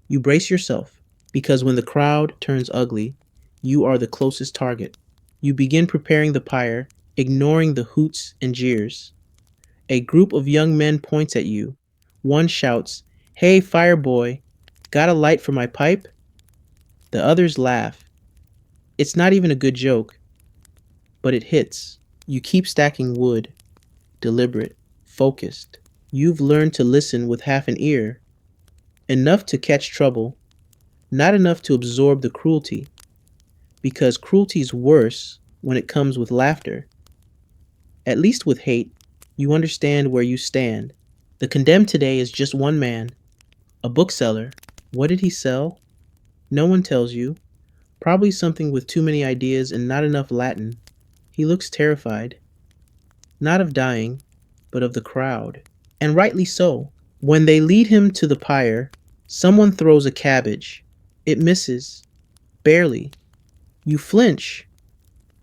You brace yourself, because when the crowd turns ugly, you are the closest target. You begin preparing the pyre, ignoring the hoots and jeers. A group of young men points at you. One shouts, "Hey, fire boy, got a light for my pipe?" The others laugh. It's not even a good joke, but it hits. You keep stacking wood, deliberate, focused. You've learned to listen with half an ear, enough to catch trouble, not enough to absorb the cruelty, because cruelty's worse when it comes with laughter. At least with hate, you understand where you stand. The condemned today is just one man, a bookseller. What did he sell? No one tells you. Probably something with too many ideas and not enough Latin. He looks terrified. Not of dying, but of the crowd. And rightly so. When they lead him to the pyre, someone throws a cabbage. It misses. Barely. You flinch.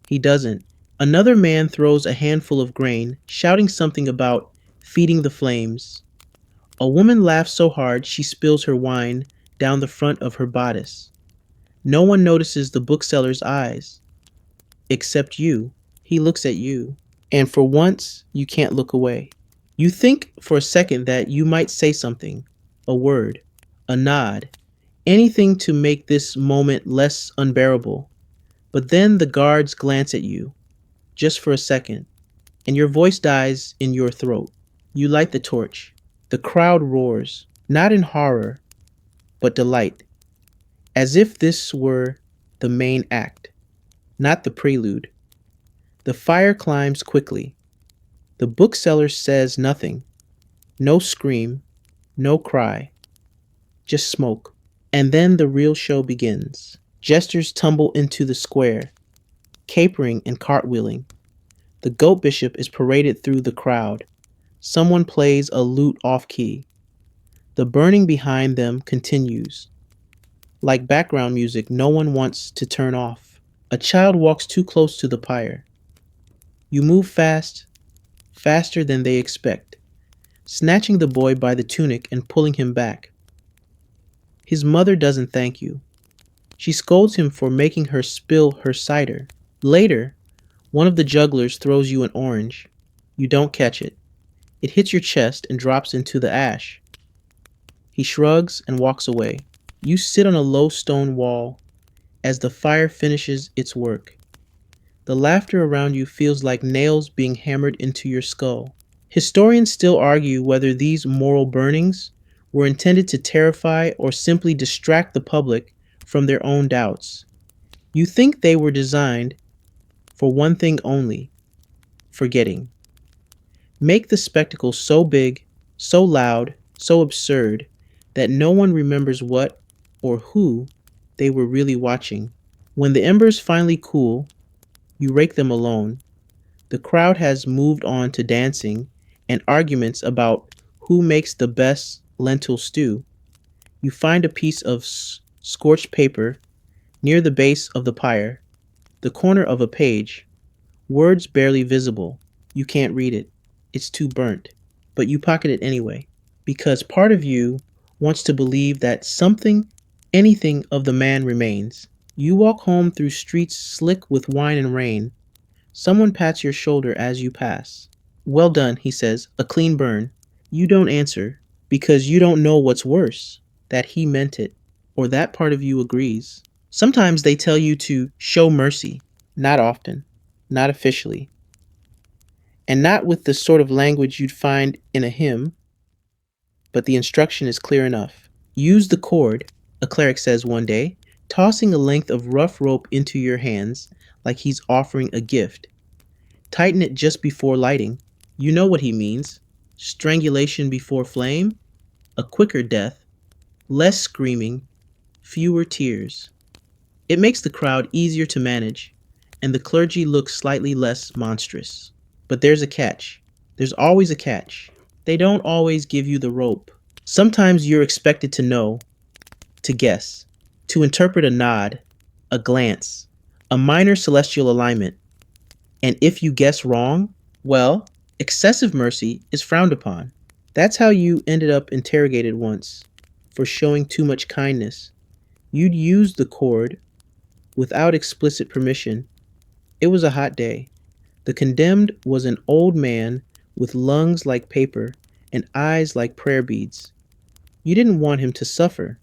He doesn't. Another man throws a handful of grain, shouting something about feeding the flames. A woman laughs so hard she spills her wine down the front of her bodice. No one notices the bookseller's eyes, except you. He looks at you, and for once, you can't look away. You think for a second that you might say something, a word, a nod, anything to make this moment less unbearable. But then the guards glance at you, just for a second, and your voice dies in your throat. You light the torch. The crowd roars, not in horror, but delight, as if this were the main act, not the prelude. The fire climbs quickly. The bookseller says nothing. No scream, no cry, just smoke. And then the real show begins. Jesters tumble into the square, capering and cartwheeling. The goat bishop is paraded through the crowd. Someone plays a lute off key. The burning behind them continues. Like background music no one wants to turn off. A child walks too close to the pyre. You move fast, faster than they expect, snatching the boy by the tunic and pulling him back. His mother doesn't thank you. She scolds him for making her spill her cider. Later, one of the jugglers throws you an orange. You don't catch it. It hits your chest and drops into the ash. He shrugs and walks away. You sit on a low stone wall as the fire finishes its work. The laughter around you feels like nails being hammered into your skull. Historians still argue whether these moral burnings were intended to terrify or simply distract the public from their own doubts. You think they were designed for one thing only: forgetting. Make the spectacle so big, so loud, so absurd that no one remembers what or who they were really watching. When the embers finally cool, you rake them alone. The crowd has moved on to dancing and arguments about who makes the best lentil stew. You find a piece of scorched paper near the base of the pyre, the corner of a page, words barely visible. You can't read it. It's too burnt. But you pocket it anyway, because part of you wants to believe that something, anything of the man remains. You walk home through streets slick with wine and rain. Someone pats your shoulder as you pass. Well done, he says, a clean burn. You don't answer, because you don't know what's worse, that he meant it, or that part of you agrees. Sometimes they tell you to show mercy, not often, not officially, and not with the sort of language you'd find in a hymn, but the instruction is clear enough. Use the cord, a cleric says one day, tossing a length of rough rope into your hands like he's offering a gift. Tighten it just before lighting. You know what he means. Strangulation before flame, a quicker death, less screaming, fewer tears. It makes the crowd easier to manage, and the clergy looks slightly less monstrous. But there's a catch. There's always a catch. They don't always give you the rope. Sometimes you're expected to know, to guess, to interpret a nod, a glance, a minor celestial alignment. And if you guess wrong, well, excessive mercy is frowned upon. That's how you ended up interrogated once, for showing too much kindness. You'd used the cord without explicit permission. It was a hot day. The condemned was an old man with lungs like paper and eyes like prayer beads. You didn't want him to suffer,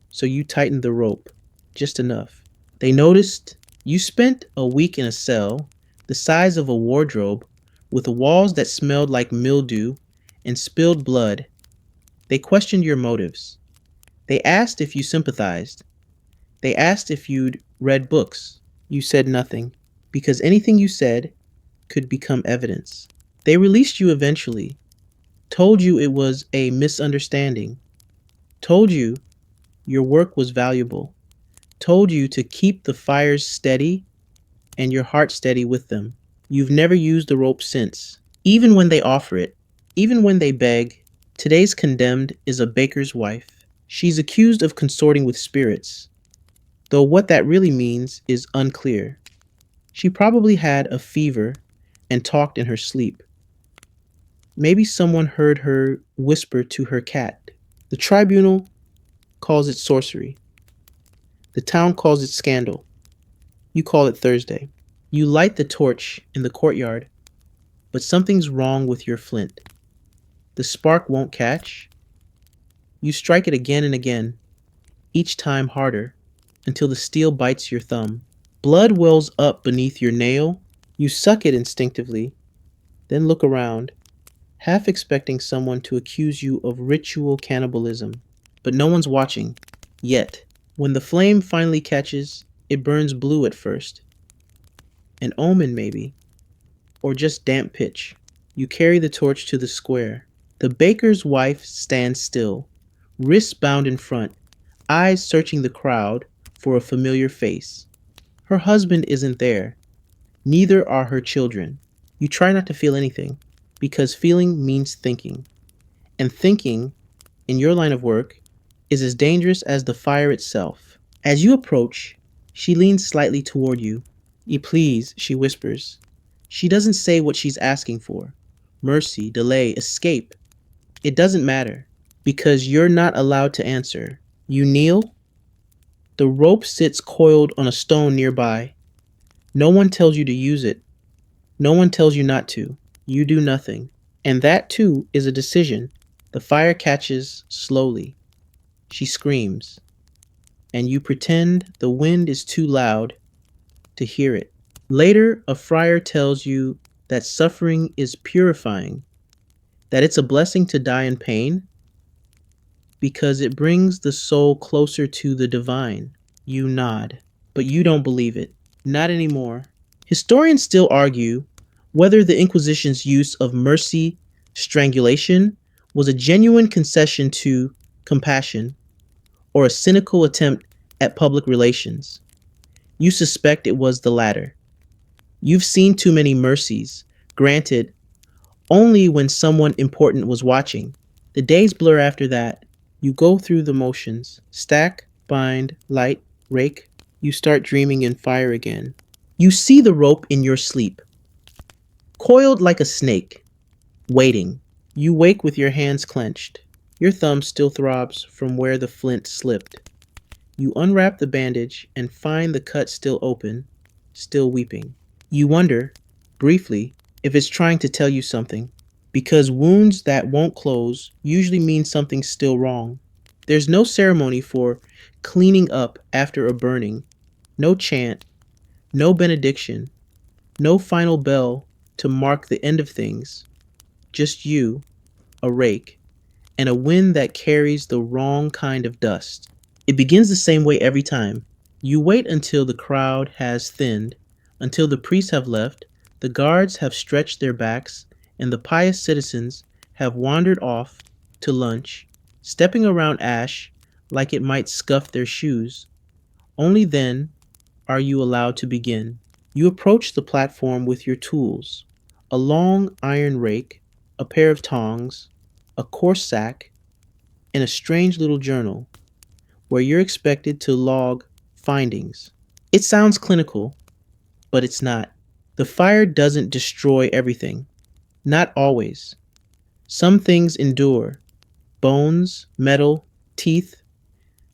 so you tightened the rope, just enough. They noticed you spent a week in a cell the size of a wardrobe with walls that smelled like mildew and spilled blood. They questioned your motives. They asked if you sympathized. They asked if you'd read books. You said nothing, because anything you said could become evidence. They released you eventually, told you it was a misunderstanding, told you your work was valuable, told you to keep the fires steady and your heart steady with them. You've never used the rope since. Even when they offer it, even when they beg, today's condemned is a baker's wife. She's accused of consorting with spirits, though what that really means is unclear. She probably had a fever and talked in her sleep. Maybe someone heard her whisper to her cat. The tribunal calls it sorcery. The town calls it scandal. You call it Thursday. You light the torch in the courtyard, but something's wrong with your flint. The spark won't catch. You strike it again and again, each time harder, until the steel bites your thumb. Blood wells up beneath your nail. You suck it instinctively, then look around, half expecting someone to accuse you of ritual cannibalism. But no one's watching, yet. When the flame finally catches, it burns blue at first. An omen, maybe, or just damp pitch. You carry the torch to the square. The baker's wife stands still, wrists bound in front, eyes searching the crowd for a familiar face. Her husband isn't there. Neither are her children. You try not to feel anything, because feeling means thinking. And thinking, in your line of work, is as dangerous as the fire itself. As you approach, she leans slightly toward you. Please, she whispers. She doesn't say what she's asking for. Mercy, delay, escape. It doesn't matter, because you're not allowed to answer. You kneel. The rope sits coiled on a stone nearby. No one tells you to use it. No one tells you not to. You do nothing. And that, too, is a decision. The fire catches slowly. She screams. And you pretend the wind is too loud to hear it. Later, a friar tells you that suffering is purifying, that it's a blessing to die in pain because it brings the soul closer to the divine. You nod, but you don't believe it. Not anymore. Historians still argue whether the Inquisition's use of mercy strangulation was a genuine concession to compassion or a cynical attempt at public relations. You suspect it was the latter. You've seen too many mercies, granted only when someone important was watching. The days blur after that. You go through the motions, stack, bind, light, rake. You start dreaming in fire again. You see the rope in your sleep, coiled like a snake, waiting. You wake with your hands clenched. Your thumb still throbs from where the flint slipped. You unwrap the bandage and find the cut still open, still weeping. You wonder, briefly, if it's trying to tell you something, because wounds that won't close usually mean something's still wrong. There's no ceremony for cleaning up after a burning, no chant, no benediction, no final bell to mark the end of things. Just you, a rake, and a wind that carries the wrong kind of dust. It begins the same way every time. You wait until the crowd has thinned, until the priests have left, the guards have stretched their backs, and the pious citizens have wandered off to lunch, stepping around ash like it might scuff their shoes. Only then are you allowed to begin. You approach the platform with your tools, a long iron rake, a pair of tongs, a coarse sack, and a strange little journal where you're expected to log findings. It sounds clinical, but it's not. The fire doesn't destroy everything. Not always. Some things endure. Bones, metal, teeth,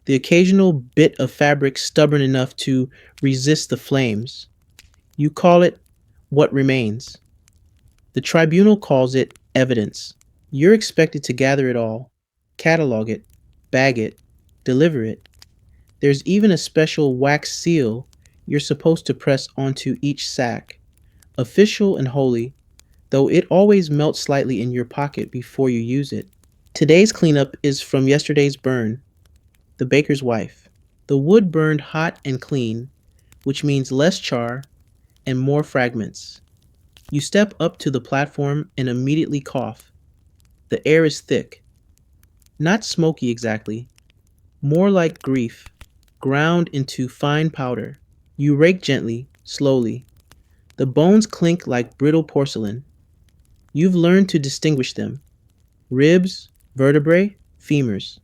the occasional bit of fabric stubborn enough to resist the flames. You call it what remains. The tribunal calls it evidence. You're expected to gather it all, catalog it, bag it, deliver it. There's even a special wax seal you're supposed to press onto each sack, official and holy, though it always melts slightly in your pocket before you use it. Today's cleanup is from yesterday's burn, the baker's wife. The wood burned hot and clean, which means less char and more fragments. You step up to the platform and immediately cough. The air is thick. Not smoky exactly, more like grief, ground into fine powder. You rake gently, slowly. The bones clink like brittle porcelain. You've learned to distinguish them. Ribs, vertebrae, femurs.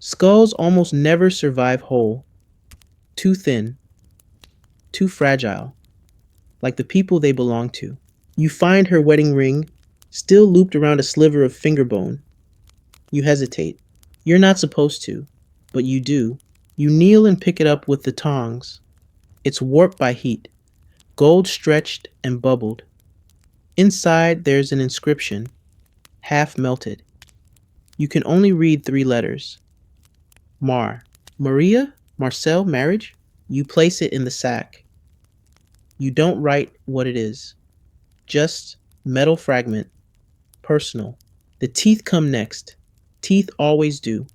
Skulls almost never survive whole. Too thin. Too fragile. like the people they belong to. You find her wedding ring still looped around a sliver of finger bone. You hesitate. You're not supposed to, but you do. You kneel and pick it up with the tongs. It's warped by heat, gold stretched and bubbled. Inside, there's an inscription, half melted. You can only read 3 letters. Mar. Maria? Marcel? Marriage? You place it in the sack. You don't write what it is. Just metal fragment. Personal. The teeth come next. Teeth always do.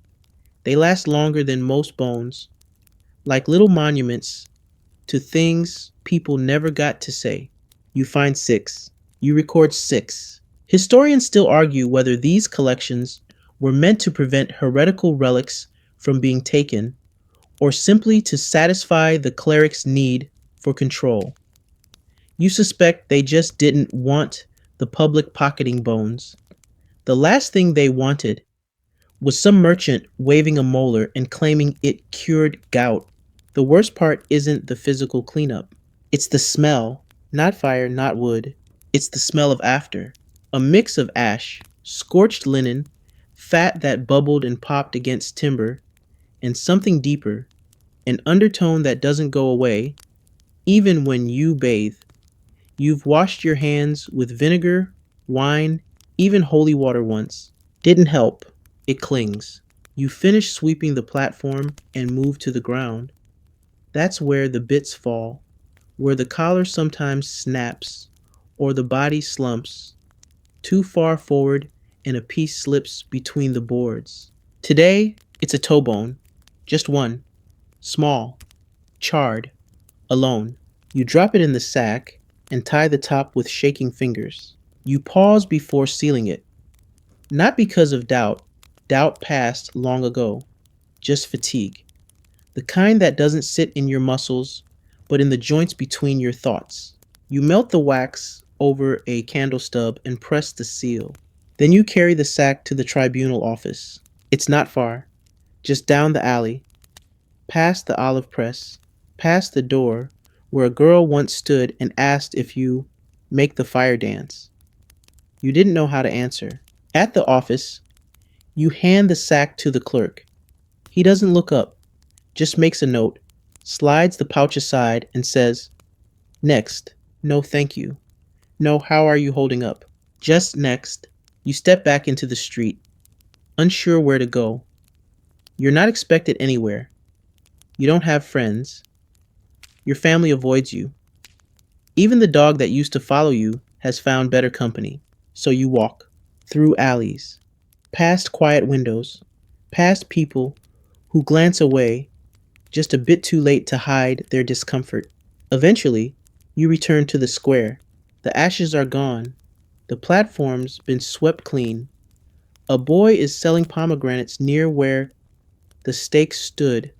They last longer than most bones, like little monuments to things people never got to say. You find 6. You record 6. Historians still argue whether these collections were meant to prevent heretical relics from being taken or simply to satisfy the cleric's need for control. You suspect they just didn't want the public pocketing bones. The last thing they wanted was some merchant waving a molar and claiming it cured gout. The worst part isn't the physical cleanup. It's the smell. Not fire, not wood. It's the smell of after. A mix of ash, scorched linen, fat that bubbled and popped against timber, and something deeper, an undertone that doesn't go away, even when you bathe. You've washed your hands with vinegar, wine, even holy water once. Didn't help. It clings. You finish sweeping the platform and move to the ground. That's where the bits fall, where the collar sometimes snaps, or the body slumps, too far forward and a piece slips between the boards. Today, it's a toe bone. Just one. Small. Charred. Alone. You drop it in the sack and tie the top with shaking fingers. You pause before sealing it. Not because of doubt. Doubt passed long ago. Just fatigue. The kind that doesn't sit in your muscles, but in the joints between your thoughts. You melt the wax over a candle stub and press the seal. Then you carry the sack to the tribunal office. It's not far. Just down the alley. Past the olive press. Past the door where a girl once stood and asked if you make the fire dance. You didn't know how to answer. At the office, you hand the sack to the clerk. He doesn't look up, just makes a note, slides the pouch aside, and says, "Next. No, thank you. No, how are you holding up?" Just next. You step back into the street, unsure where to go. You're not expected anywhere. You don't have friends. Your family avoids you. Even the dog that used to follow you has found better company. So you walk through alleys, past quiet windows, past people who glance away just a bit too late to hide their discomfort. Eventually, you return to the square. The ashes are gone. The platform's been swept clean. A boy is selling pomegranates near where the stake stood.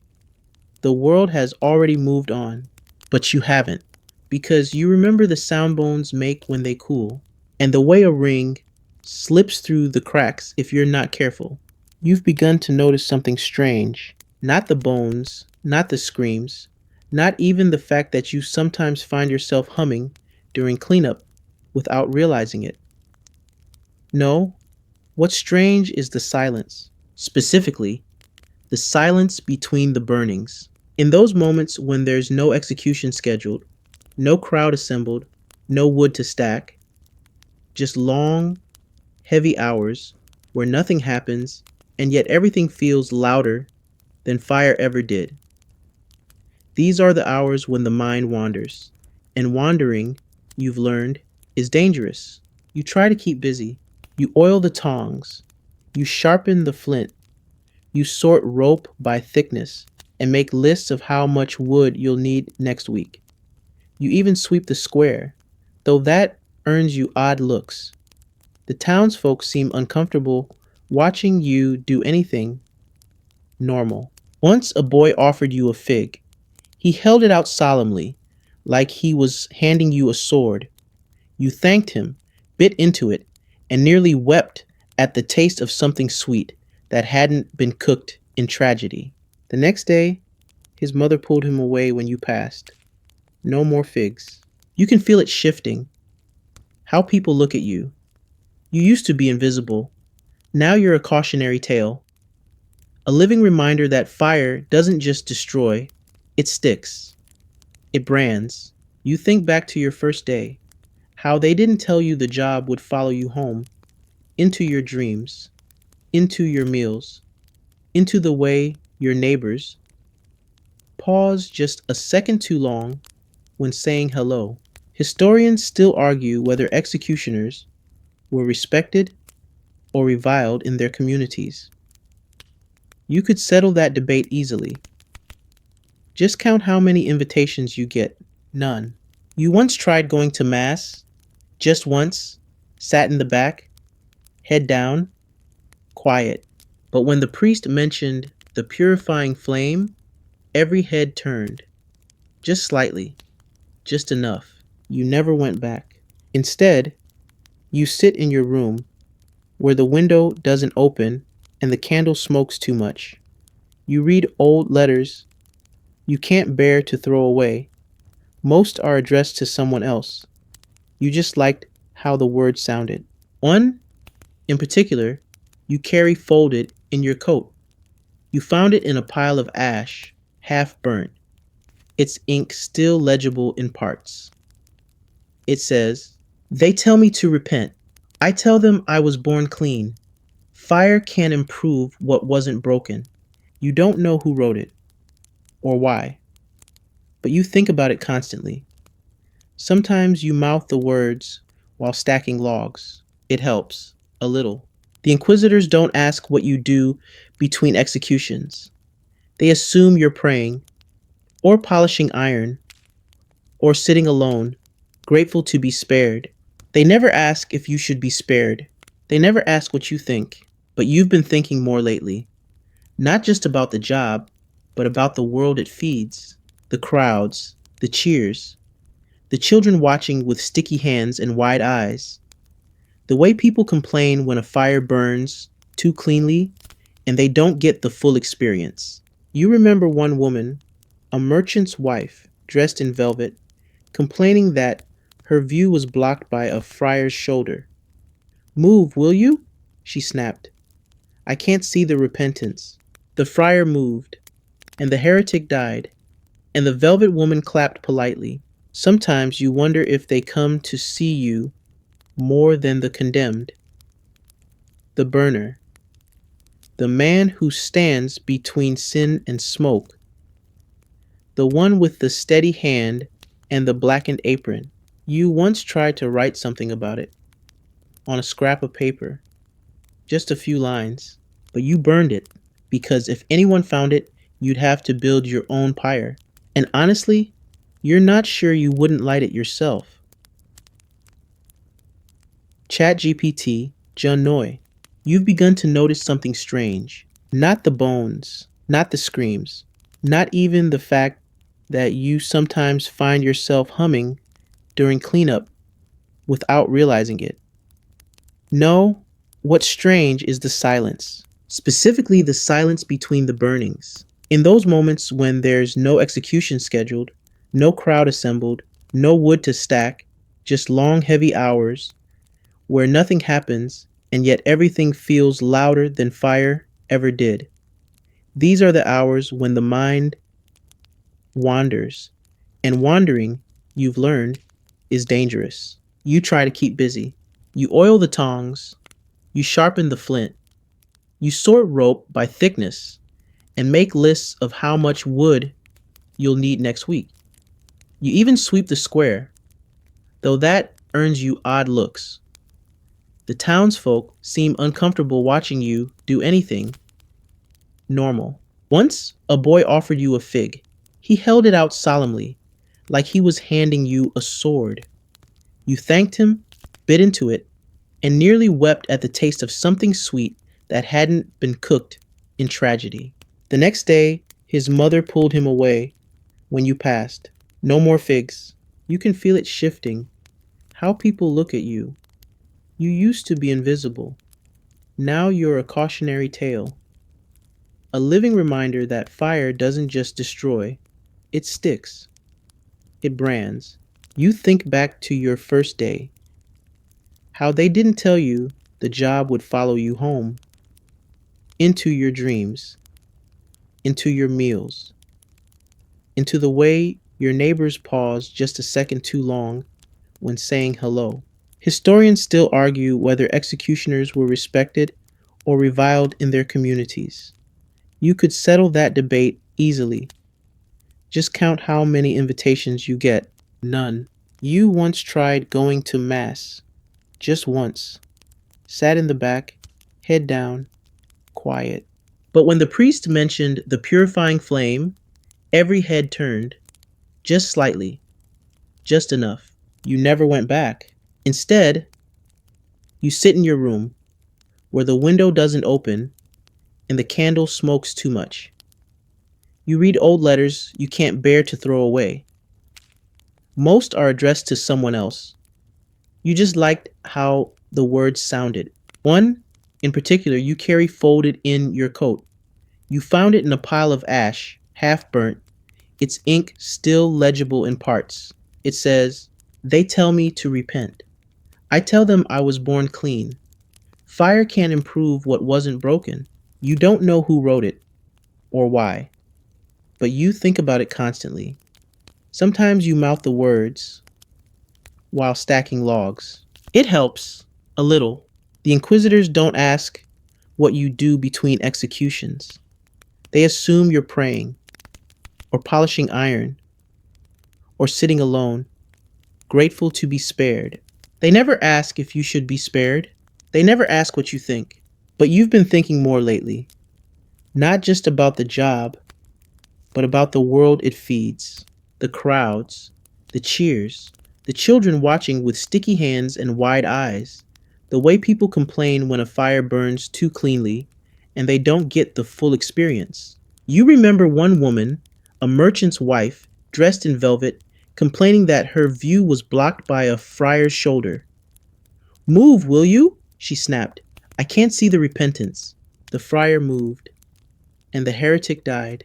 The world has already moved on, but you haven't, because you remember the sound bones make when they cool, and the way a ring slips through the cracks if you're not careful. You've begun to notice something strange. Not the bones, not the screams, not even the fact that you sometimes find yourself humming during cleanup without realizing it. No, what's strange is the silence. Specifically, the silence between the burnings. In those moments when there's no execution scheduled, no crowd assembled, no wood to stack, just long, heavy hours where nothing happens and yet everything feels louder than fire ever did. These are the hours when the mind wanders, and wandering, you've learned, is dangerous. You try to keep busy. You oil the tongs. You sharpen the flint. You sort rope by thickness and make lists of how much wood you'll need next week. You even sweep the square, though that earns you odd looks. The townsfolk seem uncomfortable watching you do anything normal. Once a boy offered you a fig. He held it out solemnly, like he was handing you a sword. You thanked him, bit into it, and nearly wept at the taste of something sweet that hadn't been cooked in tragedy. The next day, his mother pulled him away when you passed. No more figs. You can feel it shifting, how people look at you. You used to be invisible. Now you're a cautionary tale, a living reminder that fire doesn't just destroy, it sticks, it brands. You think back to your first day, how they didn't tell you the job would follow you home, into your dreams, into your meals, into the way your neighbors pause just a second too long when saying hello. Historians still argue whether executioners were respected or reviled in their communities. You could settle that debate easily. Just count how many invitations you get. None. You once tried going to Mass, just once, sat in the back, head down, quiet. But when the priest mentioned the purifying flame, every head turned. Just slightly, just enough. You never went back. Instead, you sit in your room where the window doesn't open and the candle smokes too much. You read old letters you can't bear to throw away. Most are addressed to someone else. You just liked how the words sounded. One, in particular, you carry folded in your coat. You found it in a pile of ash, half burnt, its ink still legible in parts. It says, "They tell me to repent. I tell them I was born clean. Fire can improve what wasn't broken." You don't know who wrote it or why, but you think about it constantly. Sometimes you mouth the words while stacking logs. It helps, a little. The Inquisitors don't ask what you do between executions. They assume you're praying, or polishing iron, or sitting alone, grateful to be spared. They never ask if you should be spared. They never ask what you think, but you've been thinking more lately. Not just about the job, but about the world it feeds, the crowds, the cheers, the children watching with sticky hands and wide eyes, the way people complain when a fire burns too cleanly and they don't get the full experience. You remember one woman, a merchant's wife, dressed in velvet, complaining that her view was blocked by a friar's shoulder. "Move, will you?" she snapped. "I can't see the repentance." The friar moved, and the heretic died, and the velvet woman clapped politely. Sometimes you wonder if they come to see you more than the condemned. The burner, the man who stands between sin and smoke, the one with the steady hand and the blackened apron. You once tried to write something about it on a scrap of paper, just a few lines, but you burned it because if anyone found it, you'd have to build your own pyre. And honestly, you're not sure you wouldn't light it yourself. ChatGPT, John Noy, you've begun to notice something strange. Not the bones, not the screams, not even the fact that you sometimes find yourself humming during cleanup without realizing it. No, what's strange is the silence, specifically the silence between the burnings. In those moments when there's no execution scheduled, no crowd assembled, no wood to stack, just long, heavy hours where nothing happens and yet everything feels louder than fire ever did. These are the hours when the mind wanders, and wandering, you've learned, is dangerous. You try to keep busy. You oil the tongs, you sharpen the flint, you sort rope by thickness, and make lists of how much wood you'll need next week. You even sweep the square, though that earns you odd looks. The townsfolk seem uncomfortable watching you do anything normal. Once, a boy offered you a fig. He held it out solemnly, like he was handing you a sword. You thanked him, bit into it, and nearly wept at the taste of something sweet that hadn't been cooked in tragedy. The next day, his mother pulled him away when you passed. No more figs. You can feel it shifting, how people look at you. You used to be invisible. Now you're a cautionary tale, a living reminder that fire doesn't just destroy, it sticks, it brands. You think back to your first day, how they didn't tell you the job would follow you home, into your dreams, into your meals, into the way your neighbors pause just a second too long when saying hello. Historians still argue whether executioners were respected or reviled in their communities. You could settle that debate easily. Just count how many invitations you get. None. You once tried going to Mass. Just once. Sat in the back, head down, quiet. But when the priest mentioned the purifying flame, every head turned. Just slightly. Just enough. You never went back. Instead, you sit in your room, where the window doesn't open and the candle smokes too much. You read old letters you can't bear to throw away. Most are addressed to someone else. You just liked how the words sounded. One, in particular, you carry folded in your coat. You found it in a pile of ash, half burnt, its ink still legible in parts. It says, "They tell me to repent. I tell them I was born clean. Fire can't improve what wasn't broken." You don't know who wrote it or why, but you think about it constantly. Sometimes you mouth the words while stacking logs. It helps, a little. The Inquisitors don't ask what you do between executions. They assume you're praying, or polishing iron, or sitting alone, grateful to be spared. They never ask if you should be spared. They never ask what you think. But you've been thinking more lately, not just about the job, but about the world it feeds, the crowds, the cheers, the children watching with sticky hands and wide eyes, the way people complain when a fire burns too cleanly and they don't get the full experience. You remember one woman, a merchant's wife, dressed in velvet, complaining that her view was blocked by a friar's shoulder. "Move, will you?" she snapped. "I can't see the repentance." The friar moved, and the heretic died,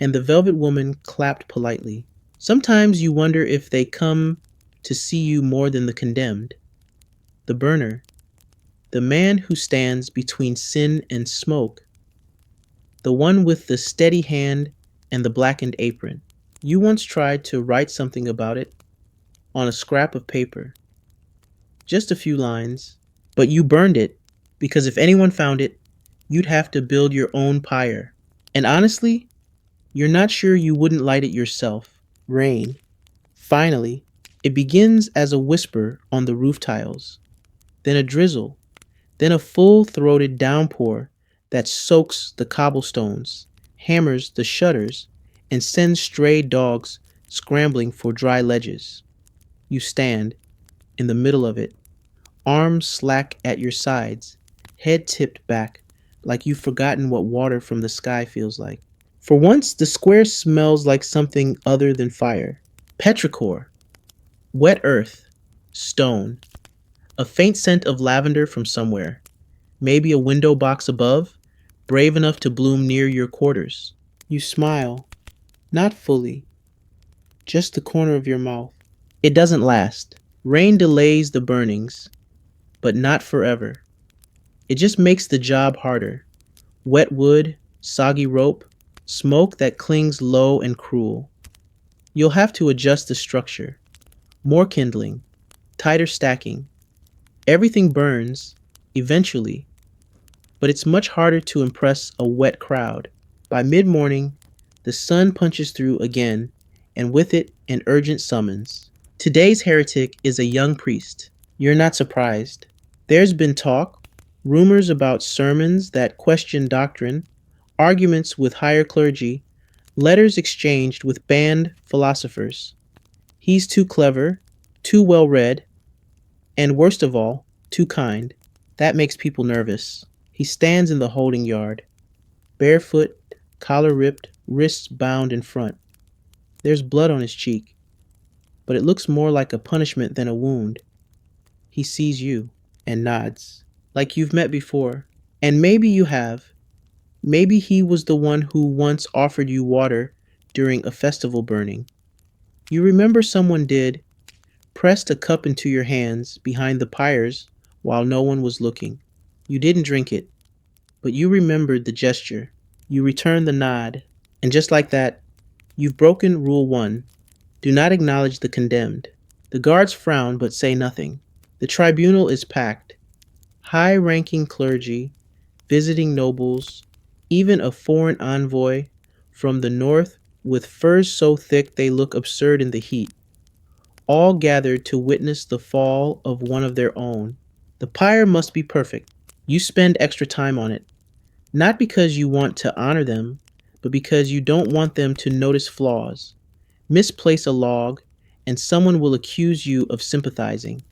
and the velvet woman clapped politely. Sometimes you wonder if they come to see you more than the condemned. The burner, the man who stands between sin and smoke, the one with the steady hand and the blackened apron. You once tried to write something about it on a scrap of paper, just a few lines, but you burned it because if anyone found it, you'd have to build your own pyre. And honestly, you're not sure you wouldn't light it yourself. Rain. Finally, it begins as a whisper on the roof tiles, then a drizzle, then a full-throated downpour that soaks the cobblestones, hammers the shutters, and sends stray dogs scrambling for dry ledges. You stand in the middle of it, arms slack at your sides, head tipped back, like you've forgotten what water from the sky feels like. For once, the square smells like something other than fire. Petrichor, wet earth, stone, a faint scent of lavender from somewhere, maybe a window box above, brave enough to bloom near your quarters. You smile, not fully, just the corner of your mouth. It doesn't last. Rain delays the burnings, but not forever. It just makes the job harder. Wet wood, soggy rope, smoke that clings low and cruel. You'll have to adjust the structure. More kindling, tighter stacking. Everything burns, eventually, but it's much harder to impress a wet crowd. By mid-morning, the sun punches through again, and with it, an urgent summons. Today's heretic is a young priest. You're not surprised. There's been talk, rumors about sermons that question doctrine, arguments with higher clergy, letters exchanged with banned philosophers. He's too clever, too well-read, and worst of all, too kind. That makes people nervous. He stands in the holding yard, barefoot, collar ripped, wrists bound in front. There's blood on his cheek, but it looks more like a punishment than a wound. He sees you and nods, like you've met before. And maybe you have. Maybe he was the one who once offered you water during a festival burning. You remember someone did, pressed a cup into your hands behind the pyres while no one was looking. You didn't drink it, but you remembered the gesture. You returned the nod, and just like that, you've broken Rule 1. Do not acknowledge the condemned. The guards frown but say nothing. The tribunal is packed. High ranking clergy, visiting nobles, even a foreign envoy from the north with furs so thick they look absurd in the heat, all gathered to witness the fall of one of their own. The pyre must be perfect. You spend extra time on it, not because you want to honor them, but because you don't want them to notice flaws. Misplace a log, and someone will accuse you of sympathizing.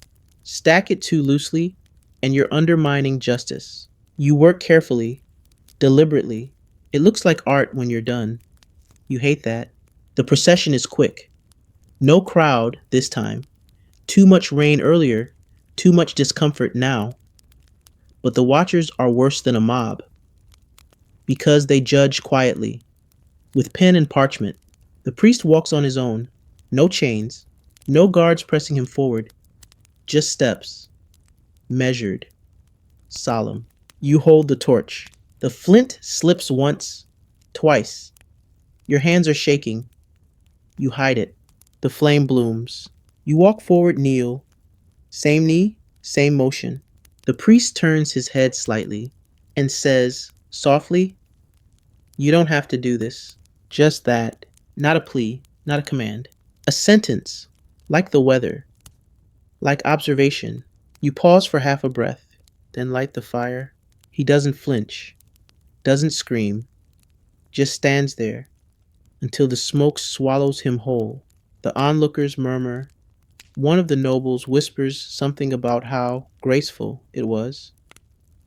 Stack it too loosely, and you're undermining justice. You work carefully, deliberately. It looks like art when you're done. You hate that. The procession is quick. No crowd this time. Too much rain earlier, too much discomfort now. But the watchers are worse than a mob because they judge quietly, with pen and parchment. The priest walks on his own, no chains, no guards pressing him forward, just steps, measured, solemn. You hold the torch. The flint slips once, twice. Your hands are shaking. You hide it. The flame blooms. You walk forward, kneel. Same knee, same motion. The priest turns his head slightly and says, softly, "You don't have to do this." Just that. Not a plea, not a command. A sentence, like the weather, like observation. You pause for half a breath, then light the fire. He doesn't flinch, doesn't scream, just stands there until the smoke swallows him whole. The onlookers murmur. One of the nobles whispers something about how graceful it was.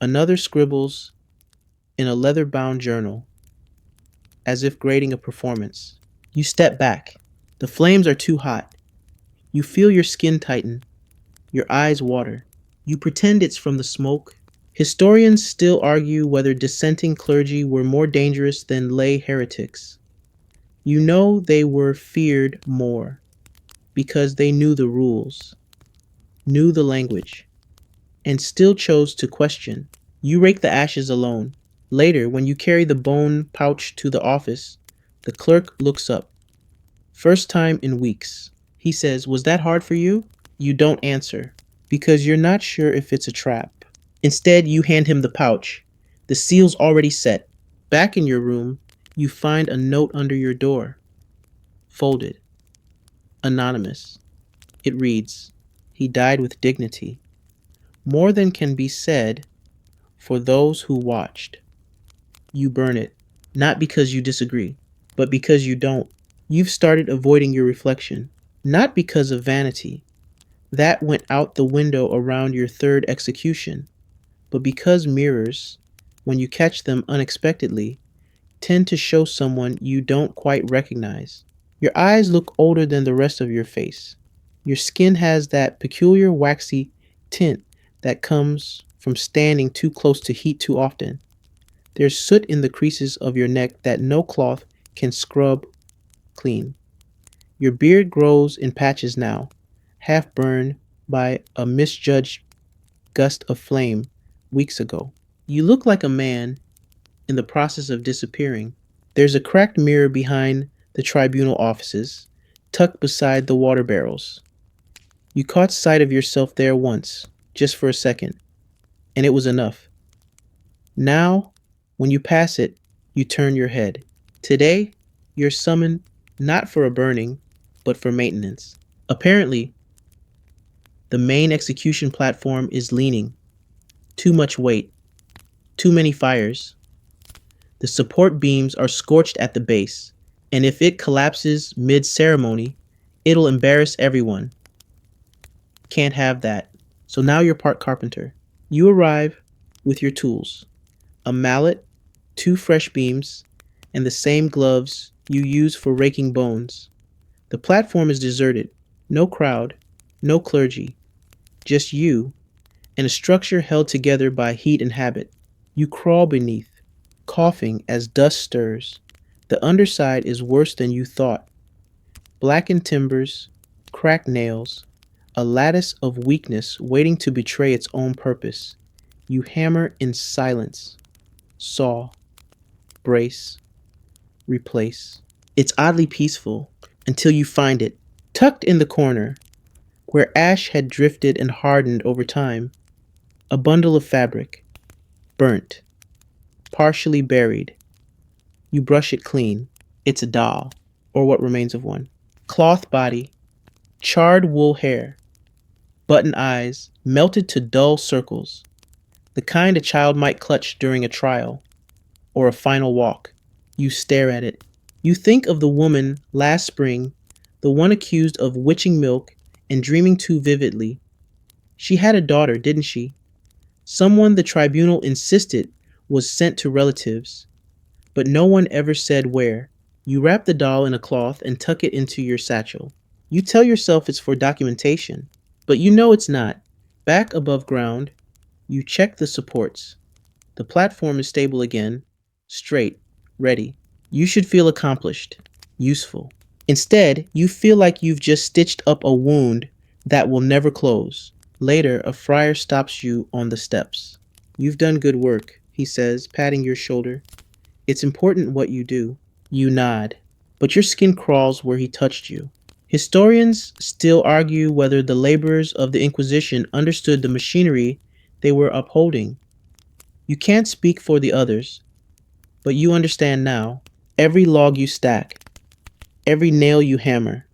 Another scribbles in a leather-bound journal, as if grading a performance. You step back. The flames are too hot. You feel your skin tighten, your eyes water. You pretend it's from the smoke. Historians still argue whether dissenting clergy were more dangerous than lay heretics. You know they were feared more because they knew the rules, knew the language, and still chose to question. You rake the ashes alone. Later, when you carry the bone pouch to the office, the clerk looks up. First time in weeks. He says, "Was that hard for you?" You don't answer, because you're not sure if it's a trap. Instead, you hand him the pouch. The seal's already set. Back in your room, you find a note under your door. Folded. Anonymous. It reads, "He died with dignity. More than can be said for those who watched." You burn it, not because you disagree, but because you don't. You've started avoiding your reflection, not because of vanity. That went out the window around your third execution, but because mirrors, when you catch them unexpectedly, tend to show someone you don't quite recognize. Your eyes look older than the rest of your face. Your skin has that peculiar waxy tint that comes from standing too close to heat too often. There's soot in the creases of your neck that no cloth can scrub clean. Your beard grows in patches now, half burned by a misjudged gust of flame weeks ago. You look like a man in the process of disappearing. There's a cracked mirror behind the tribunal offices, tucked beside the water barrels. You caught sight of yourself there once, just for a second, and it was enough. Now, when you pass it, you turn your head. Today, you're summoned not for a burning, but for maintenance. Apparently, the main execution platform is leaning. Too much weight. Too many fires. The support beams are scorched at the base, and if it collapses mid-ceremony, it'll embarrass everyone. Can't have that. So now you're part carpenter. You arrive with your tools. A mallet, 2 fresh beams, and the same gloves you use for raking bones. The platform is deserted. No crowd, no clergy, just you, and a structure held together by heat and habit. You crawl beneath, coughing as dust stirs. The underside is worse than you thought, Blackened timbers, cracked nails, a lattice of weakness waiting to betray its own purpose. You hammer in silence, saw, brace, replace. It's oddly peaceful until you find it, tucked in the corner, where ash had drifted and hardened over time. A bundle of fabric, burnt, partially buried. You brush it clean. It's a doll, or what remains of one. Cloth body, charred wool hair, button eyes, melted to dull circles, the kind a child might clutch during a trial, or a final walk. You stare at it. You think of the woman last spring, the one accused of witching milk and dreaming too vividly. She had a daughter, didn't she? Someone the tribunal insisted was sent to relatives, but no one ever said where. You wrap the doll in a cloth and tuck it into your satchel. You tell yourself it's for documentation, but you know it's not. Back above ground, you check the supports. The platform is stable again, straight, ready. You should feel accomplished, useful. Instead, you feel like you've just stitched up a wound that will never close. Later, a friar stops you on the steps. "You've done good work," he says, patting your shoulder. "It's important what you do." You nod, but your skin crawls where he touched you. Historians still argue whether the laborers of the Inquisition understood the machinery they were upholding. You can't speak for the others, but you understand now. Every log you stack, every nail you hammer,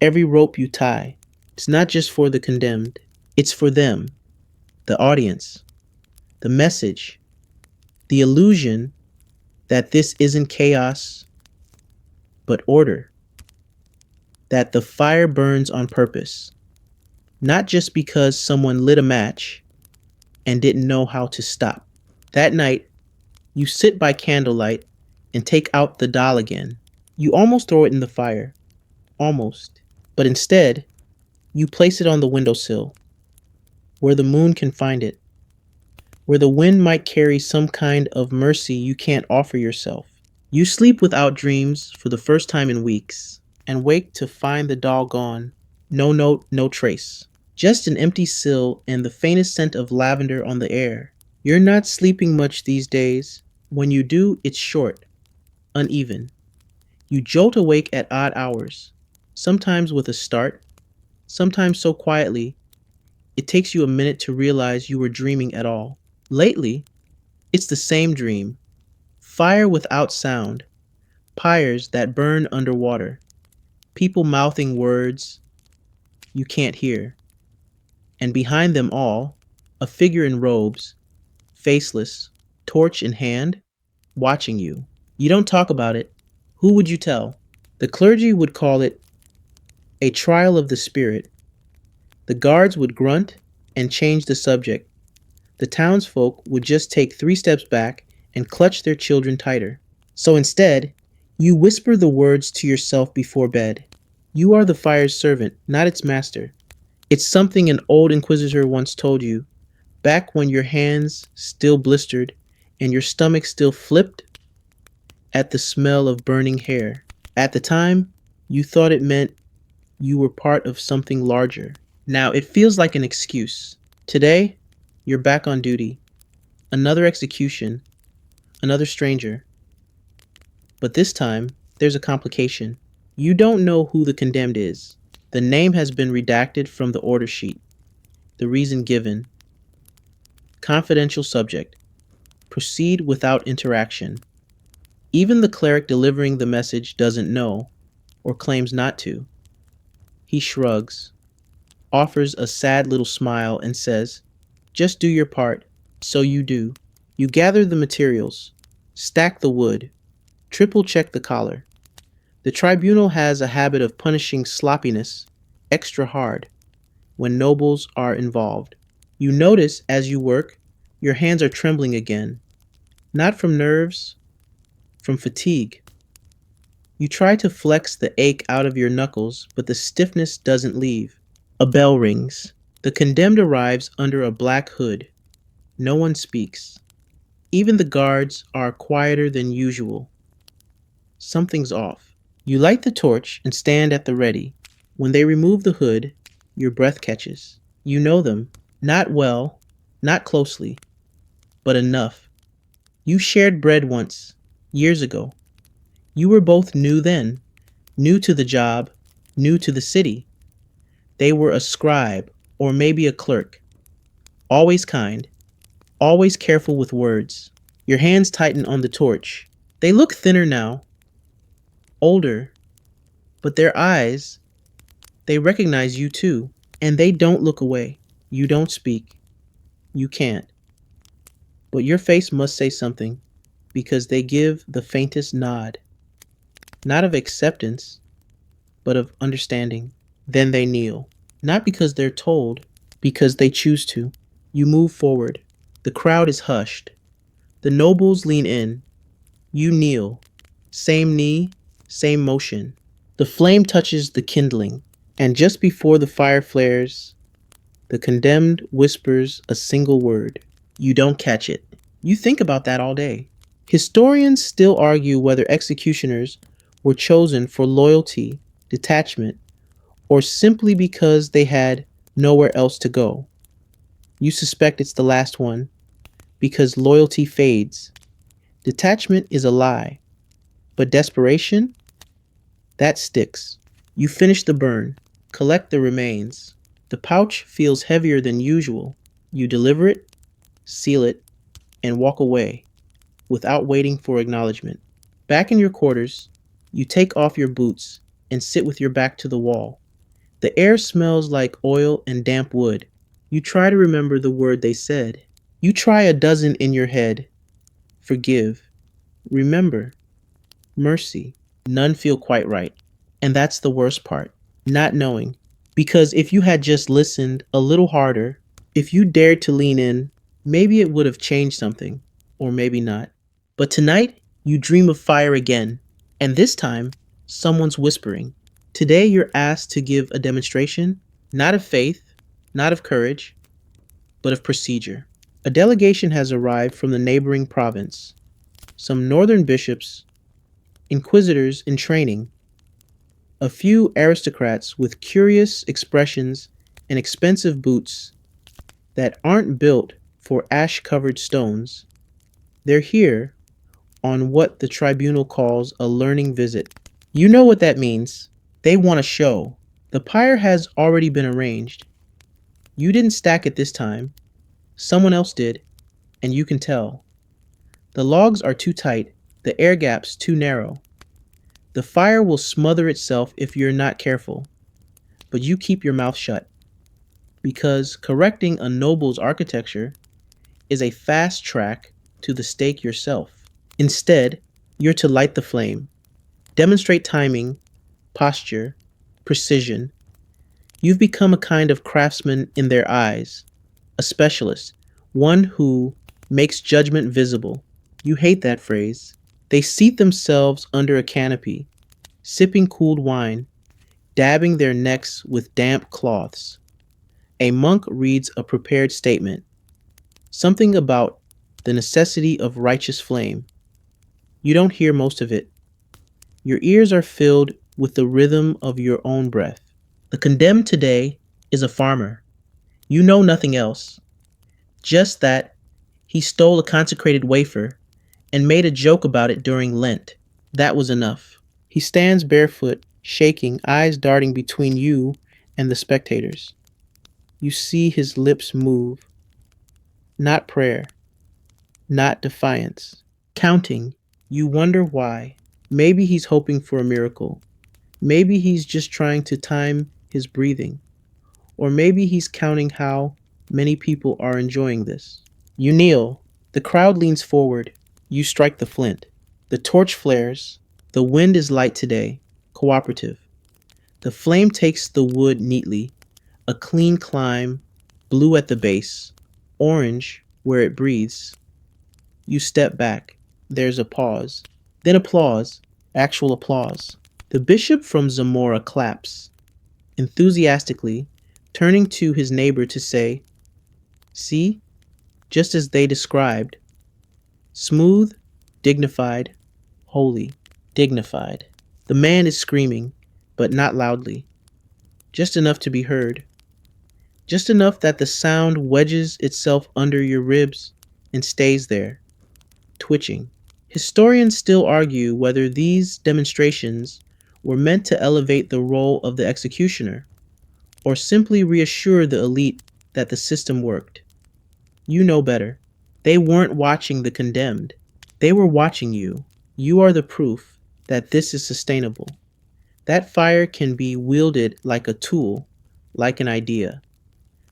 every rope you tie, it's not just for the condemned. It's for them, the audience, the message, the illusion that this isn't chaos, but order. That the fire burns on purpose, not just because someone lit a match and didn't know how to stop. That night, you sit by candlelight and take out the doll again. You almost throw it in the fire. Almost. But instead, you place it on the windowsill, where the moon can find it, where the wind might carry some kind of mercy you can't offer yourself. You sleep without dreams for the first time in weeks, and wake to find the doll gone. No note, no trace. Just an empty sill and the faintest scent of lavender on the air. You're not sleeping much these days. When you do, it's short, uneven. You jolt awake at odd hours, sometimes with a start, sometimes so quietly, it takes you a minute to realize you were dreaming at all. Lately, it's the same dream. Fire without sound, pyres that burn underwater, people mouthing words you can't hear. And behind them all, a figure in robes, faceless, torch in hand, watching you. You don't talk about it. Who would you tell? The clergy would call it a trial of the spirit. The guards would grunt and change the subject. The townsfolk would just take 3 steps back and clutch their children tighter. So instead, you whisper the words to yourself before bed. You are the fire's servant, not its master. It's something an old inquisitor once told you, back when your hands still blistered and your stomach still flipped at the smell of burning hair. At the time, you thought it meant you were part of something larger. Now it feels like an excuse. Today, you're back on duty. Another execution, another stranger. But this time, there's a complication. You don't know who the condemned is. The name has been redacted from the order sheet. The reason given. Confidential subject. Proceed without interaction. Even the cleric delivering the message doesn't know, or claims not to. He shrugs, offers a sad little smile, and says, "Just do your part." So you do. You gather the materials, stack the wood, triple check the collar. The tribunal has a habit of punishing sloppiness extra hard when nobles are involved. You notice as you work, your hands are trembling again. Not from nerves, from fatigue. You try to flex the ache out of your knuckles, but the stiffness doesn't leave. A bell rings. The condemned arrives under a black hood. No one speaks. Even the guards are quieter than usual. Something's off. You light the torch and stand at the ready. When they remove the hood, your breath catches. You know them, not well, not closely, but enough. You shared bread once, years ago. You were both new then, new to the job, new to the city. They were a scribe, or maybe a clerk. Always kind, always careful with words. Your hands tighten on the torch. They look thinner now, older, but their eyes, they recognize you too, and they don't look away. You don't speak. You can't. But your face must say something, because they give the faintest nod, not of acceptance, but of understanding. Then they kneel, not because they're told, because they choose to. You move forward. The crowd is hushed. The nobles lean in. You kneel. Same knee, same motion. The flame touches the kindling, and just before the fire flares, the condemned whispers a single word. You don't catch it. You think about that all day. Historians still argue whether executioners were chosen for loyalty, detachment, or simply because they had nowhere else to go. You suspect it's the last one, because loyalty fades. Detachment is a lie, but desperation, that sticks. You finish the burn, collect the remains. The pouch feels heavier than usual. You deliver it, seal it, and walk away without waiting for acknowledgement. Back in your quarters, you take off your boots and sit with your back to the wall. The air smells like oil and damp wood. You try to remember the word they said. You try a dozen in your head. Forgive. Remember. Mercy. None feel quite right. And that's the worst part. Not knowing. Because if you had just listened a little harder, if you dared to lean in, maybe it would have changed something. Or maybe not. But tonight, you dream of fire again. And this time, someone's whispering. Today, you're asked to give a demonstration, not of faith, not of courage, but of procedure. A delegation has arrived from the neighboring province. Some northern bishops, inquisitors in training, a few aristocrats with curious expressions and expensive boots that aren't built for ash-covered stones. They're here on what the tribunal calls a learning visit. You know what that means. They want a show. The pyre has already been arranged. You didn't stack it this time. Someone else did, and you can tell. The logs are too tight, the air gaps too narrow. The fire will smother itself if you're not careful, but you keep your mouth shut. Because correcting a noble's architecture is a fast track to the stake yourself. Instead, you're to light the flame, demonstrate timing, posture, precision. You've become a kind of craftsman in their eyes, a specialist, one who makes judgment visible. You hate that phrase. They seat themselves under a canopy, sipping cooled wine, dabbing their necks with damp cloths. A monk reads a prepared statement, something about the necessity of righteous flame. You don't hear most of it. Your ears are filled with the rhythm of your own breath. The condemned today is a farmer. You know nothing else. Just that he stole a consecrated wafer and made a joke about it during Lent. That was enough. He stands barefoot, shaking, eyes darting between you and the spectators. You see his lips move. Not prayer, not defiance. Counting, you wonder why. Maybe he's hoping for a miracle. Maybe he's just trying to time his breathing. Or maybe he's counting how many people are enjoying this. You kneel. The crowd leans forward. You strike the flint. The torch flares. The wind is light today, cooperative. The flame takes the wood neatly. A clean climb, blue at the base, orange where it breathes. You step back. There's a pause. Then applause, actual applause. The bishop from Zamora claps, enthusiastically, turning to his neighbor to say, "See, just as they described. Smooth, dignified, holy, dignified." The man is screaming, but not loudly, just enough to be heard, just enough that the sound wedges itself under your ribs and stays there, twitching. Historians still argue whether these demonstrations were meant to elevate the role of the executioner or simply reassure the elite that the system worked. You know better. They weren't watching the condemned. They were watching you. You are the proof that this is sustainable. That fire can be wielded like a tool, like an idea.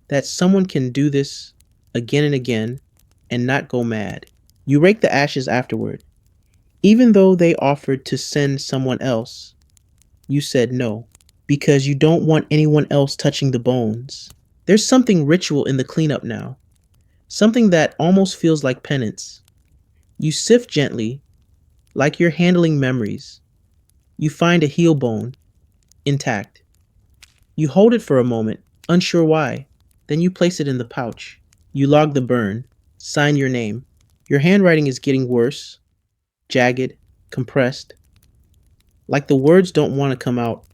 That someone can do this again and again and not go mad. You rake the ashes afterward. Even though they offered to send someone else, you said no, because you don't want anyone else touching the bones. There's something ritual in the cleanup now, something that almost feels like penance. You sift gently, like you're handling memories. You find a heel bone, intact. You hold it for a moment, unsure why. Then you place it in the pouch. You log the burn, sign your name. Your handwriting is getting worse, jagged, compressed, like the words don't want to come out,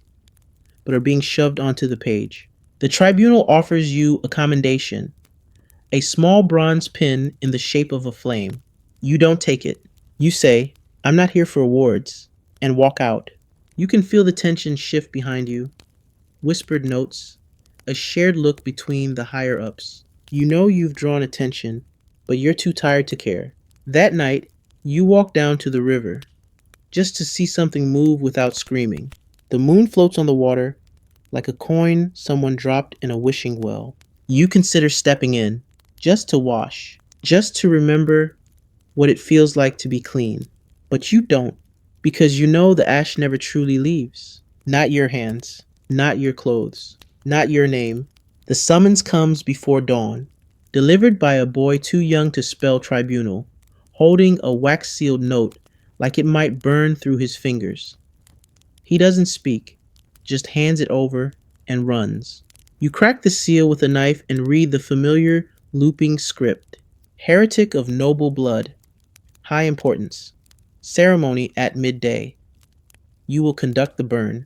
but are being shoved onto the page. The tribunal offers you a commendation, a small bronze pin in the shape of a flame. You don't take it. You say, "I'm not here for awards," and walk out. You can feel the tension shift behind you, whispered notes, a shared look between the higher ups. You know you've drawn attention, but you're too tired to care. That night, you walk down to the river, just to see something move without screaming. The moon floats on the water like a coin someone dropped in a wishing well. You consider stepping in, just to wash, just to remember what it feels like to be clean. But you don't, because you know the ash never truly leaves. Not your hands, not your clothes, not your name. The summons comes before dawn, delivered by a boy too young to spell tribunal, holding a wax-sealed note like it might burn through his fingers. He doesn't speak, just hands it over and runs. You crack the seal with a knife and read the familiar looping script. Heretic of noble blood, high importance. Ceremony at midday. You will conduct the burn.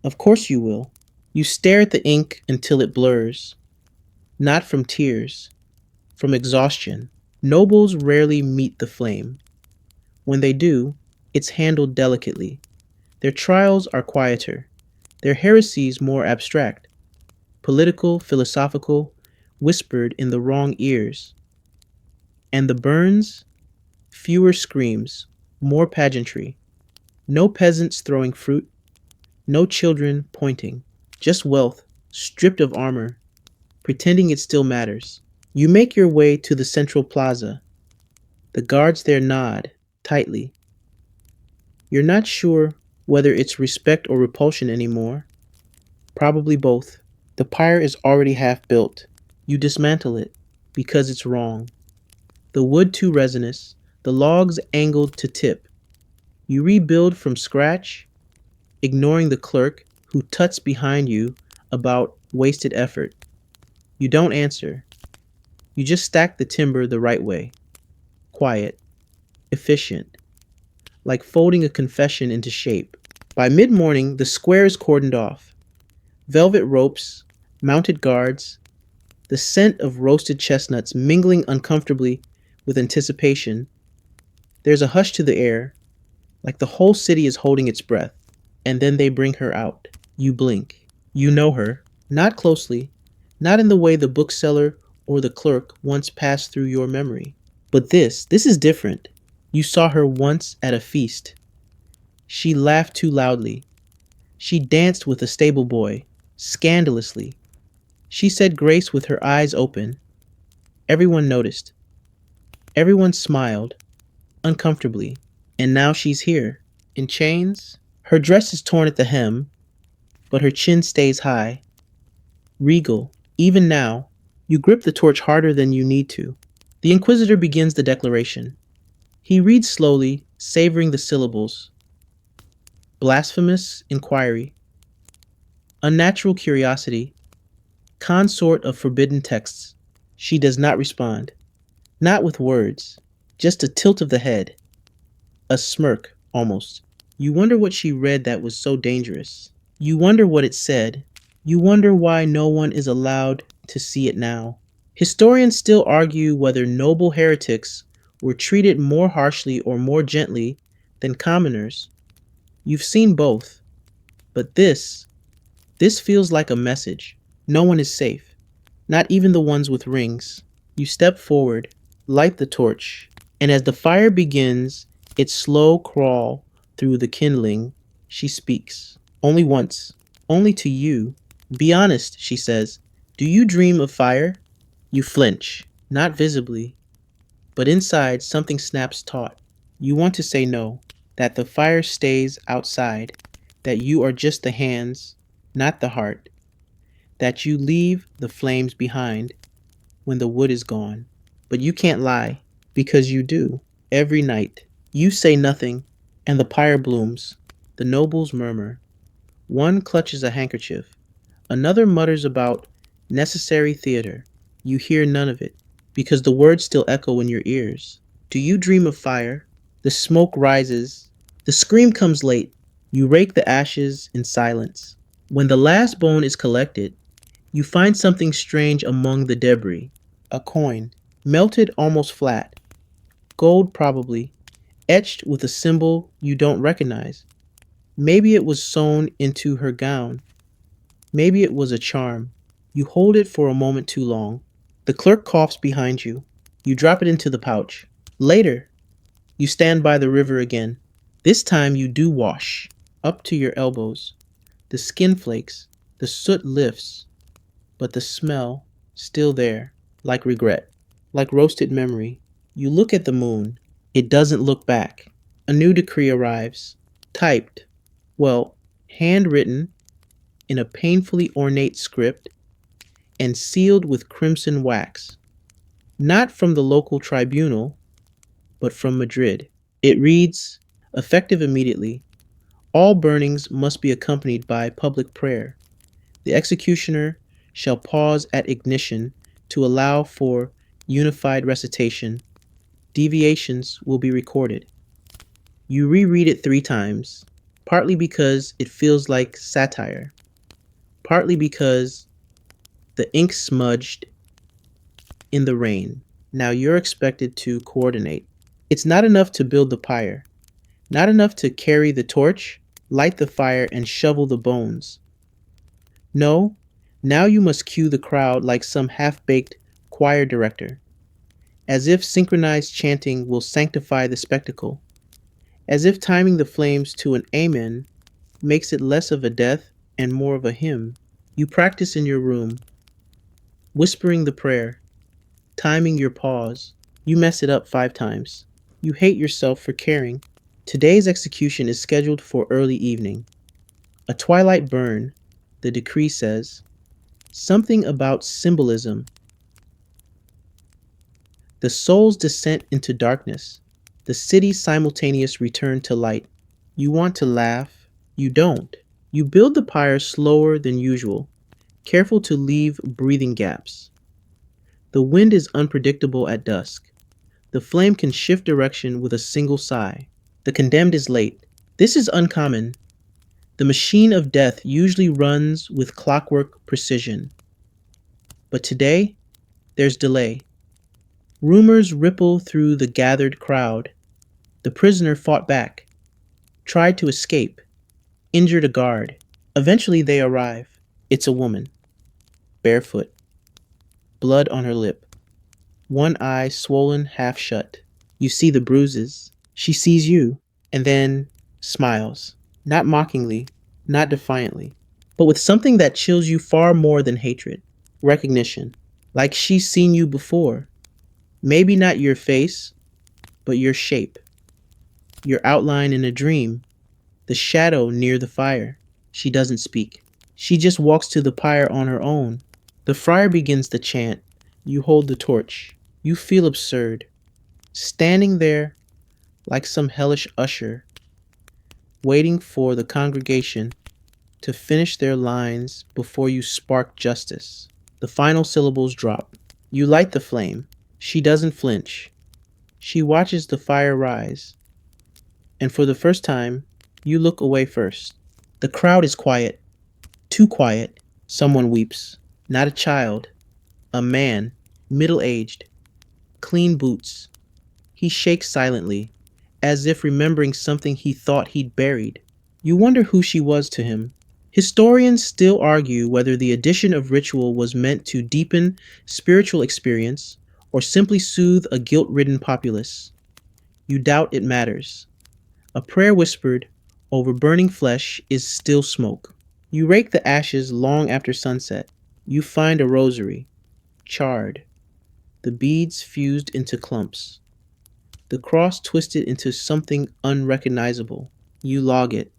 Of course you will. You stare at the ink until it blurs. Not from tears, from exhaustion. Nobles rarely meet the flame. When they do, it's handled delicately. Their trials are quieter, their heresies more abstract, political, philosophical, whispered in the wrong ears. And the burns? Fewer screams, more pageantry. No peasants throwing fruit, no children pointing. Just wealth, stripped of armor, pretending it still matters. You make your way to the central plaza. The guards there nod, tightly. You're not sure whether it's respect or repulsion anymore. Probably both. The pyre is already half built. You dismantle it, because it's wrong. The wood too resinous, the logs angled to tip. You rebuild from scratch, ignoring the clerk who tuts behind you about wasted effort. You don't answer. You just stack the timber the right way. Quiet, efficient, like folding a confession into shape. By mid-morning, the square is cordoned off. Velvet ropes, mounted guards, the scent of roasted chestnuts mingling uncomfortably with anticipation. There's a hush to the air, like the whole city is holding its breath. And then they bring her out. You blink. You know her, not closely, not in the way the bookseller or the clerk once passed through your memory. But this is different. You saw her once at a feast. She laughed too loudly. She danced with a stable boy, scandalously. She said grace with her eyes open. Everyone noticed. Everyone smiled, uncomfortably. And now she's here, in chains. Her dress is torn at the hem, but her chin stays high. Regal, even now, you grip the torch harder than you need to. The Inquisitor begins the declaration. He reads slowly, savoring the syllables. Blasphemous inquiry. Unnatural curiosity. Consort of forbidden texts. She does not respond. Not with words, just a tilt of the head. A smirk, almost. You wonder what she read that was so dangerous. You wonder what it said. You wonder why no one is allowed to see it now. Historians still argue whether noble heretics were treated more harshly or more gently than commoners. You've seen both, but this feels like a message. No one is safe, not even the ones with rings. You step forward, light the torch, and as the fire begins its slow crawl through the kindling, she speaks. Only once, only to you. Be honest, she says. Do you dream of fire? You flinch, not visibly, but inside something snaps taut. You want to say no, that the fire stays outside, that you are just the hands, not the heart, that you leave the flames behind when the wood is gone. But you can't lie, because you do. Every night, you say nothing, and the pyre blooms. The nobles murmur. One clutches a handkerchief. Another mutters about necessary theater. You hear none of it, because the words still echo in your ears. Do you dream of fire? The smoke rises. The scream comes late. You rake the ashes in silence. When the last bone is collected, you find something strange among the debris. A coin, melted almost flat. Gold probably, etched with a symbol you don't recognize. Maybe it was sewn into her gown. Maybe it was a charm. You hold it for a moment too long. The clerk coughs behind you. You drop it into the pouch. Later, you stand by the river again. This time you do wash, up to your elbows. The skin flakes, the soot lifts, but the smell, still there, like regret, like roasted memory. You look at the moon. It doesn't look back. A new decree arrives, typed, well, handwritten in a painfully ornate script and sealed with crimson wax. Not from the local tribunal, but from Madrid. It reads, effective immediately. All burnings must be accompanied by public prayer. The executioner shall pause at ignition to allow for unified recitation. Deviations will be recorded. You reread it 3 times, partly because it feels like satire, partly because the ink smudged in the rain. Now you're expected to coordinate. It's not enough to build the pyre, not enough to carry the torch, light the fire, and shovel the bones. No, now you must cue the crowd like some half-baked choir director, as if synchronized chanting will sanctify the spectacle, as if timing the flames to an amen makes it less of a death and more of a hymn. You practice in your room, whispering the prayer, timing your pause. You mess it up 5 times. You hate yourself for caring. Today's execution is scheduled for early evening. A twilight burn, the decree says. Something about symbolism. The soul's descent into darkness. The city's simultaneous return to light. You want to laugh. You don't. You build the pyre slower than usual, careful to leave breathing gaps. The wind is unpredictable at dusk. The flame can shift direction with a single sigh. The condemned is late. This is uncommon. The machine of death usually runs with clockwork precision. But today, there's delay. Rumors ripple through the gathered crowd. The prisoner fought back, tried to escape, injured a guard. Eventually they arrive. It's a woman, barefoot, blood on her lip, one eye swollen half shut. You see the bruises. She sees you, and then smiles, not mockingly, not defiantly, but with something that chills you far more than hatred. Recognition, like she's seen you before. Maybe not your face, but your shape, your outline in a dream, the shadow near the fire. She doesn't speak. She just walks to the pyre on her own. The friar begins the chant. You hold the torch. You feel absurd, standing there like some hellish usher, waiting for the congregation to finish their lines before you spark justice. The final syllables drop. You light the flame. She doesn't flinch. She watches the fire rise. And for the first time, You look away first. The crowd is quiet. Too quiet. Someone weeps. Not a child. A man. Middle-aged. Clean boots. He shakes silently, as if remembering something he thought he'd buried. You wonder who she was to him. Historians still argue whether the addition of ritual was meant to deepen spiritual experience or simply soothe a guilt-ridden populace. You doubt it matters. A prayer whispered over burning flesh is still smoke. You rake the ashes long after sunset. You find a rosary, charred, the beads fused into clumps, the cross twisted into something unrecognizable. You log it.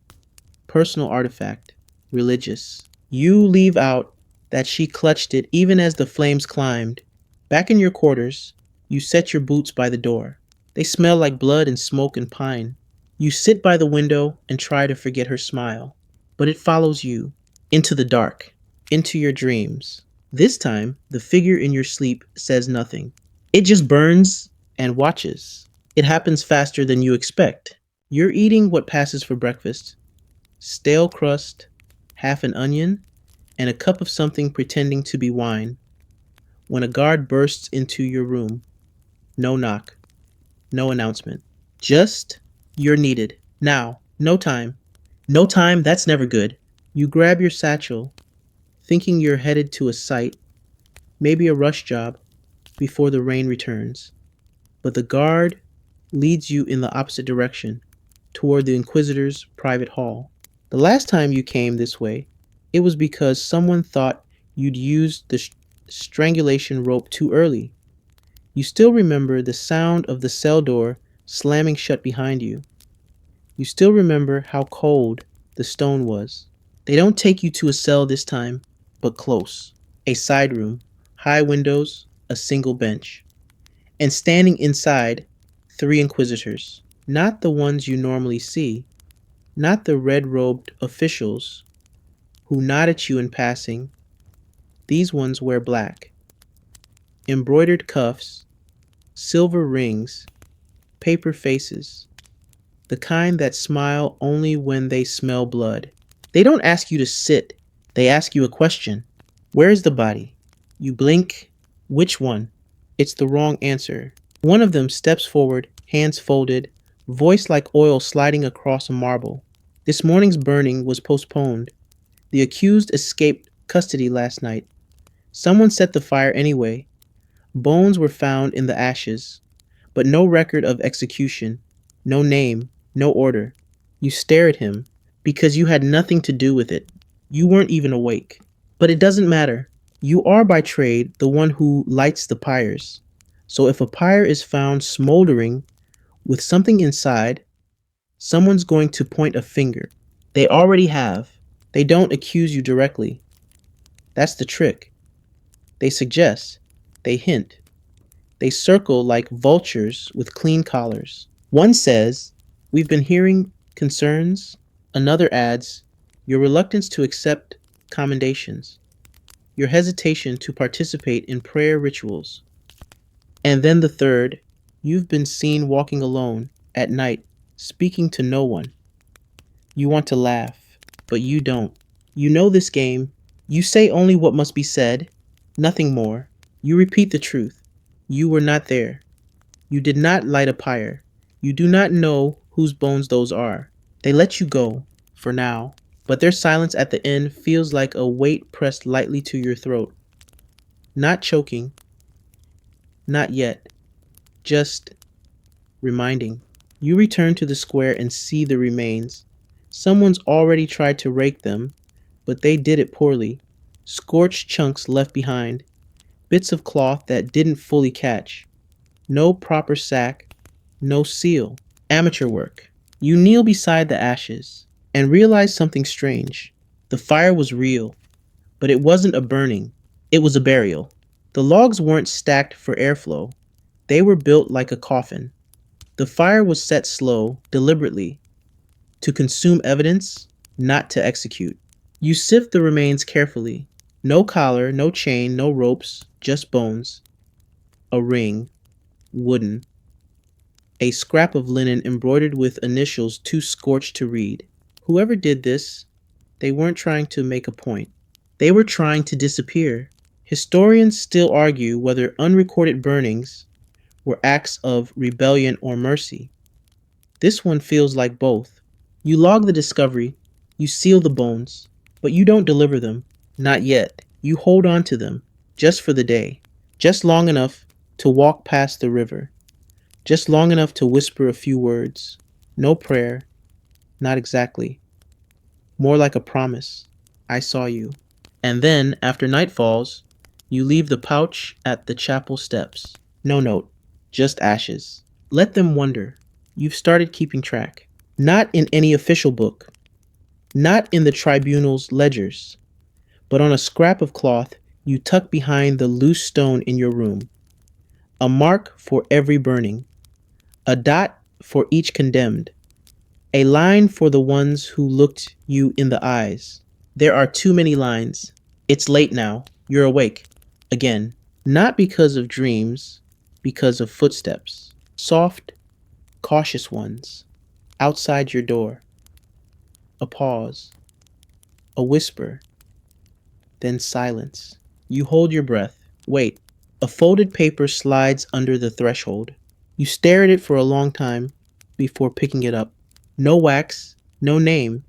Personal artifact, religious. You leave out that she clutched it even as the flames climbed. Back in your quarters, you set your boots by the door. They smell like blood and smoke and pine. You sit by the window and try to forget her smile, but it follows you, into the dark, into your dreams. This time, the figure in your sleep says nothing. It just burns and watches. It happens faster than you expect. You're eating what passes for breakfast. Stale crust, half an onion, and a cup of something pretending to be wine, when a guard bursts into your room. No knock, no announcement. Just, you're needed. Now, no time. No time, that's never good. You grab your satchel, thinking you're headed to a site, maybe a rush job, before the rain returns. But the guard leads you in the opposite direction, toward the Inquisitor's private hall. The last time you came this way, it was because someone thought you'd used the strangulation rope too early. You still remember the sound of the cell door slamming shut behind you. You still remember how cold the stone was. They don't take you to a cell this time, but close. A side room, high windows, a single bench. And standing inside, 3 Inquisitors. Not the ones you normally see. Not the red-robed officials who nod at you in passing. These ones wear black. Embroidered cuffs, silver rings, paper faces. The kind that smile only when they smell blood. They don't ask you to sit. They ask you a question. Where is the body? You blink. Which one? It's the wrong answer. One of them steps forward, hands folded, voice like oil sliding across a marble. This morning's burning was postponed. The accused escaped custody last night. Someone set the fire anyway. Bones were found in the ashes, but no record of execution, no name, no order. You stare at him because you had nothing to do with it. You weren't even awake. But it doesn't matter. You are by trade the one who lights the pyres. So if a pyre is found smoldering with something inside, someone's going to point a finger. They already have. They don't accuse you directly. That's the trick. They suggest. They hint. They circle like vultures with clean collars. One says, "We've been hearing concerns." Another adds, "Your reluctance to accept commendations. Your hesitation to participate in prayer rituals." And then the third, "You've been seen walking alone, at night, speaking to no one." You want to laugh, but you don't. You know this game. You say only what must be said, nothing more. You repeat the truth. You were not there. You did not light a pyre. You do not know whose bones those are. They let you go, for now, but their silence at the end feels like a weight pressed lightly to your throat. Not choking. Not yet. Just reminding. You return to the square and see the remains. Someone's already tried to rake them, but they did it poorly. Scorched chunks left behind. Bits of cloth that didn't fully catch. No proper sack. No seal. Amateur work. You kneel beside the ashes and realize something strange. The fire was real, but it wasn't a burning. It was a burial. The logs weren't stacked for airflow. They were built like a coffin. The fire was set slow, deliberately, to consume evidence, not to execute. You sift the remains carefully. No collar, no chain, no ropes, just bones. A ring, wooden. A scrap of linen embroidered with initials too scorched to read. Whoever did this, they weren't trying to make a point. They were trying to disappear. Historians still argue whether unrecorded burnings were acts of rebellion or mercy. This one feels like both. You log the discovery, you seal the bones, but you don't deliver them. Not yet. You hold on to them, just for the day, just long enough to walk past the river, just long enough to whisper a few words. No prayer, not exactly. More like a promise. I saw you. And then, after night falls, you leave the pouch at the chapel steps. No note, just ashes. Let them wonder. You've started keeping track. Not in any official book, not in the tribunal's ledgers, but on a scrap of cloth you tuck behind the loose stone in your room. A mark for every burning, a dot for each condemned, a line for the ones who looked you in the eyes. There are too many lines. It's late now. You're awake. Again. Not because of dreams, because of footsteps. Soft, cautious ones. Outside your door. A pause. A whisper. Then silence. You hold your breath. Wait. A folded paper slides under the threshold. You stare at it for a long time before picking it up. No wax, no name,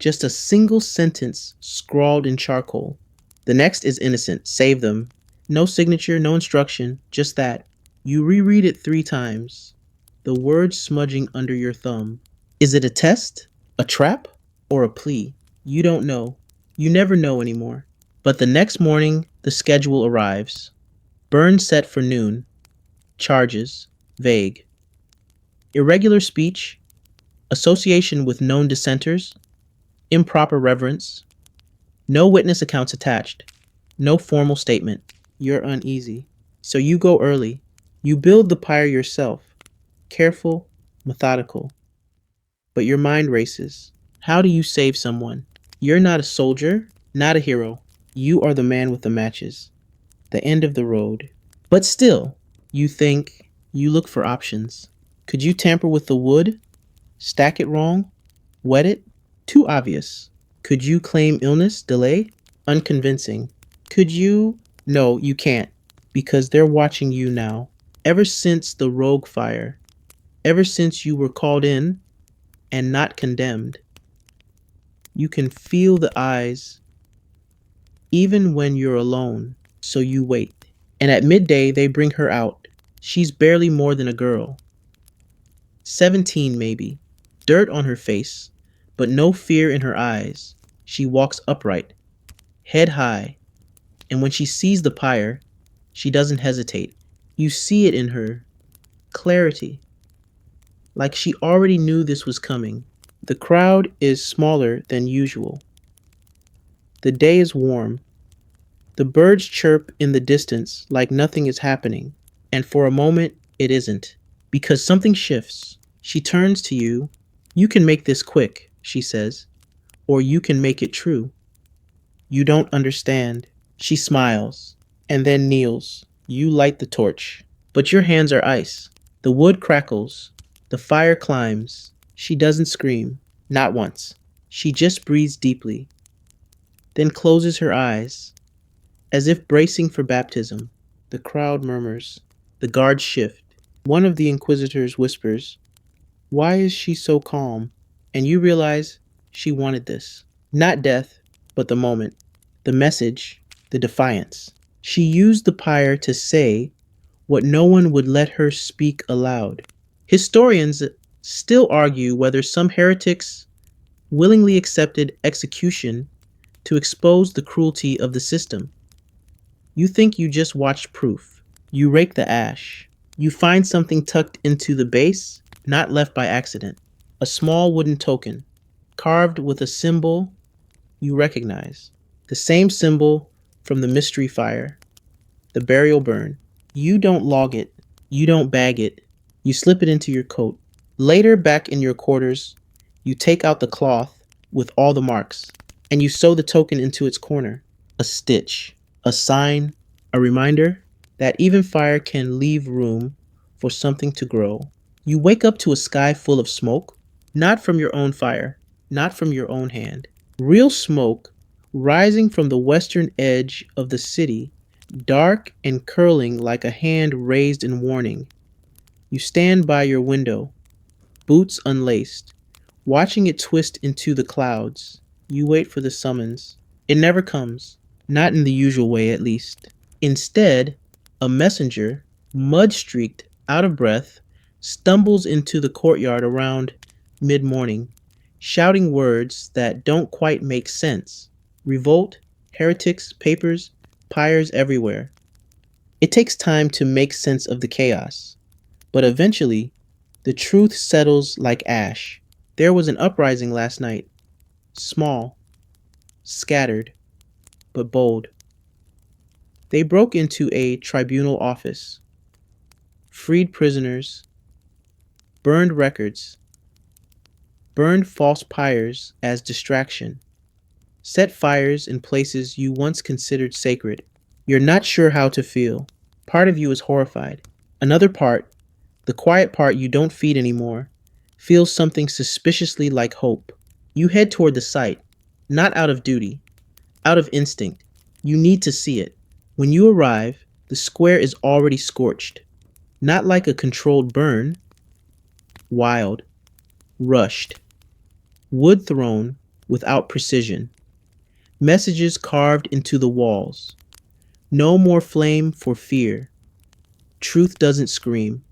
just a single sentence scrawled in charcoal. The next is innocent. Save them. No signature, no instruction, just that. You reread it 3 times, the words smudging under your thumb. Is it a test, a trap, or a plea? You don't know. You never know anymore. But the next morning, the schedule arrives. Burn set for noon. Charges, vague. Irregular speech, association with known dissenters, improper reverence, no witness accounts attached, no formal statement. You're uneasy. So you go early. You build the pyre yourself, careful, methodical. But your mind races. How do you save someone? You're not a soldier, not a hero. You are the man with the matches, the end of the road. But still, you think, you look for options. Could you tamper with the wood? Stack it wrong? Wet it? Too obvious. Could you claim illness? Delay? Unconvincing. Could you? No, you can't. Because they're watching you now. Ever since the rogue fire. Ever since you were called in and not condemned. You can feel the eyes even when you're alone. So you wait. And at midday they bring her out. She's barely more than a girl. 17 maybe. Dirt on her face, but no fear in her eyes. She walks upright, head high, and when she sees the pyre, she doesn't hesitate. You see it in her. Clarity. Like she already knew this was coming. The crowd is smaller than usual. The day is warm. The birds chirp in the distance like nothing is happening, and for a moment it isn't, because something shifts. She turns to you. You can make this quick, she says, or you can make it true. You don't understand. She smiles, and then kneels. You light the torch, but your hands are ice. The wood crackles. The fire climbs. She doesn't scream, not once. She just breathes deeply, then closes her eyes, as if bracing for baptism. The crowd murmurs. The guards shift. One of the inquisitors whispers, "Why is she so calm?" And you realize she wanted this. Not death, but the moment. The message, the defiance. She used the pyre to say what no one would let her speak aloud. Historians still argue whether some heretics willingly accepted execution to expose the cruelty of the system. You think you just watched proof. You rake the ash. You find something tucked into the base, not left by accident. A small wooden token, carved with a symbol you recognize. The same symbol from the mystery fire, the burial burn. You don't log it. You don't bag it. You slip it into your coat. Later, back in your quarters, you take out the cloth with all the marks, and you sew the token into its corner. A stitch, a sign, a reminder that even fire can leave room for something to grow. You wake up to a sky full of smoke, not from your own fire, not from your own hand. Real smoke, rising from the western edge of the city, dark and curling like a hand raised in warning. You stand by your window, boots unlaced, watching it twist into the clouds. You wait for the summons. It never comes, not in the usual way at least. Instead, a messenger, mud streaked, out of breath, stumbles into the courtyard around mid morning, shouting words that don't quite make sense. Revolt, heretics, papers, pyres everywhere. It takes time to make sense of the chaos, but eventually, the truth settles like ash. There was an uprising last night, small, scattered, but bold. They broke into a tribunal office, freed prisoners, burned records, burned false pyres as distraction, set fires in places you once considered sacred. You're not sure how to feel. Part of you is horrified. Another part, the quiet part you don't feed anymore, feels something suspiciously like hope. You head toward the site, not out of duty, out of instinct. You need to see it. When you arrive, the square is already scorched. Not like a controlled burn, wild, rushed, wood thrown without precision, messages carved into the walls. No more flame for fear. Truth doesn't scream.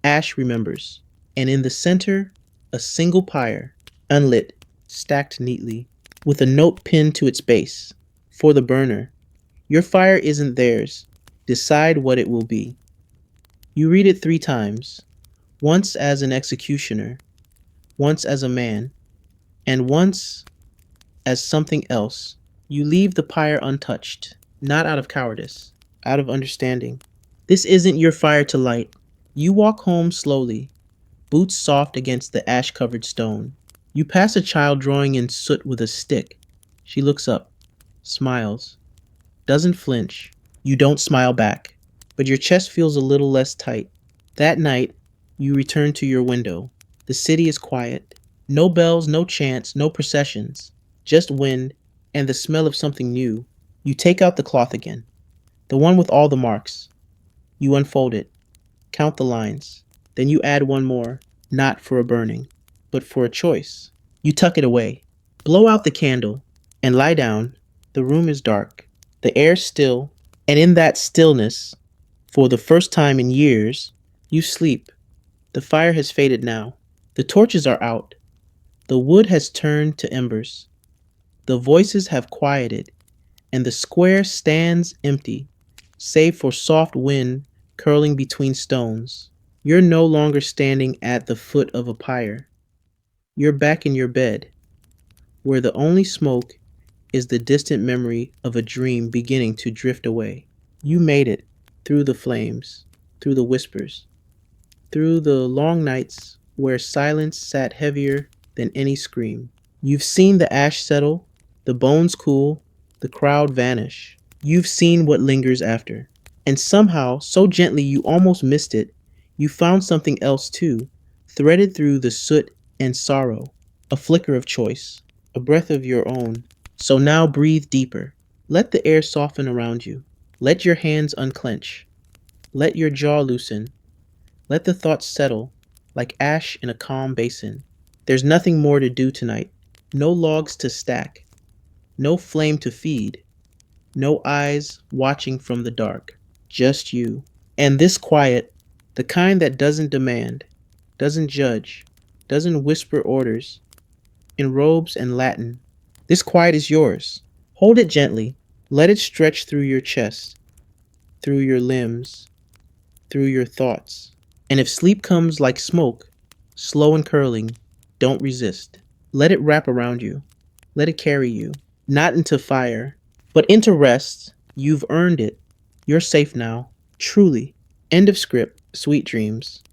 Ash remembers. And in the center, a single pyre, unlit, stacked neatly, with a note pinned to its base. For the burner. Your fire isn't theirs. Decide what it will be. You read it 3 times. Once as an executioner, once as a man, and once as something else. You leave the pyre untouched, not out of cowardice, out of understanding. This isn't your fire to light. You walk home slowly, boots soft against the ash-covered stone. You pass a child drawing in soot with a stick. She looks up, smiles, doesn't flinch. You don't smile back, but your chest feels a little less tight. That night, you return to your window. The city is quiet. No bells, no chants, no processions. Just wind and the smell of something new. You take out the cloth again, the one with all the marks. You unfold it, count the lines. Then you add one more, not for a burning, but for a choice. You tuck it away, blow out the candle, and lie down. The room is dark, the air still, and in that stillness, for the first time in years, you sleep. The fire has faded now. The torches are out. The wood has turned to embers. The voices have quieted, and the square stands empty, save for soft wind curling between stones. You're no longer standing at the foot of a pyre. You're back in your bed, where the only smoke is the distant memory of a dream beginning to drift away. You made it through the flames, through the whispers, through the long nights where silence sat heavier than any scream. You've seen the ash settle, the bones cool, the crowd vanish. You've seen what lingers after. And somehow, so gently you almost missed it, you found something else too, threaded through the soot and sorrow, a flicker of choice, a breath of your own. So now breathe deeper. Let the air soften around you. Let your hands unclench. Let your jaw loosen. Let the thoughts settle, like ash in a calm basin. There's nothing more to do tonight. No logs to stack. No flame to feed. No eyes watching from the dark. Just you. And this quiet, the kind that doesn't demand, doesn't judge, doesn't whisper orders, in robes and Latin. This quiet is yours. Hold it gently. Let it stretch through your chest, through your limbs, through your thoughts. And if sleep comes like smoke, slow and curling, don't resist. Let it wrap around you. Let it carry you, not into fire, but into rest. You've earned it. You're safe now, truly. End of script. Sweet dreams.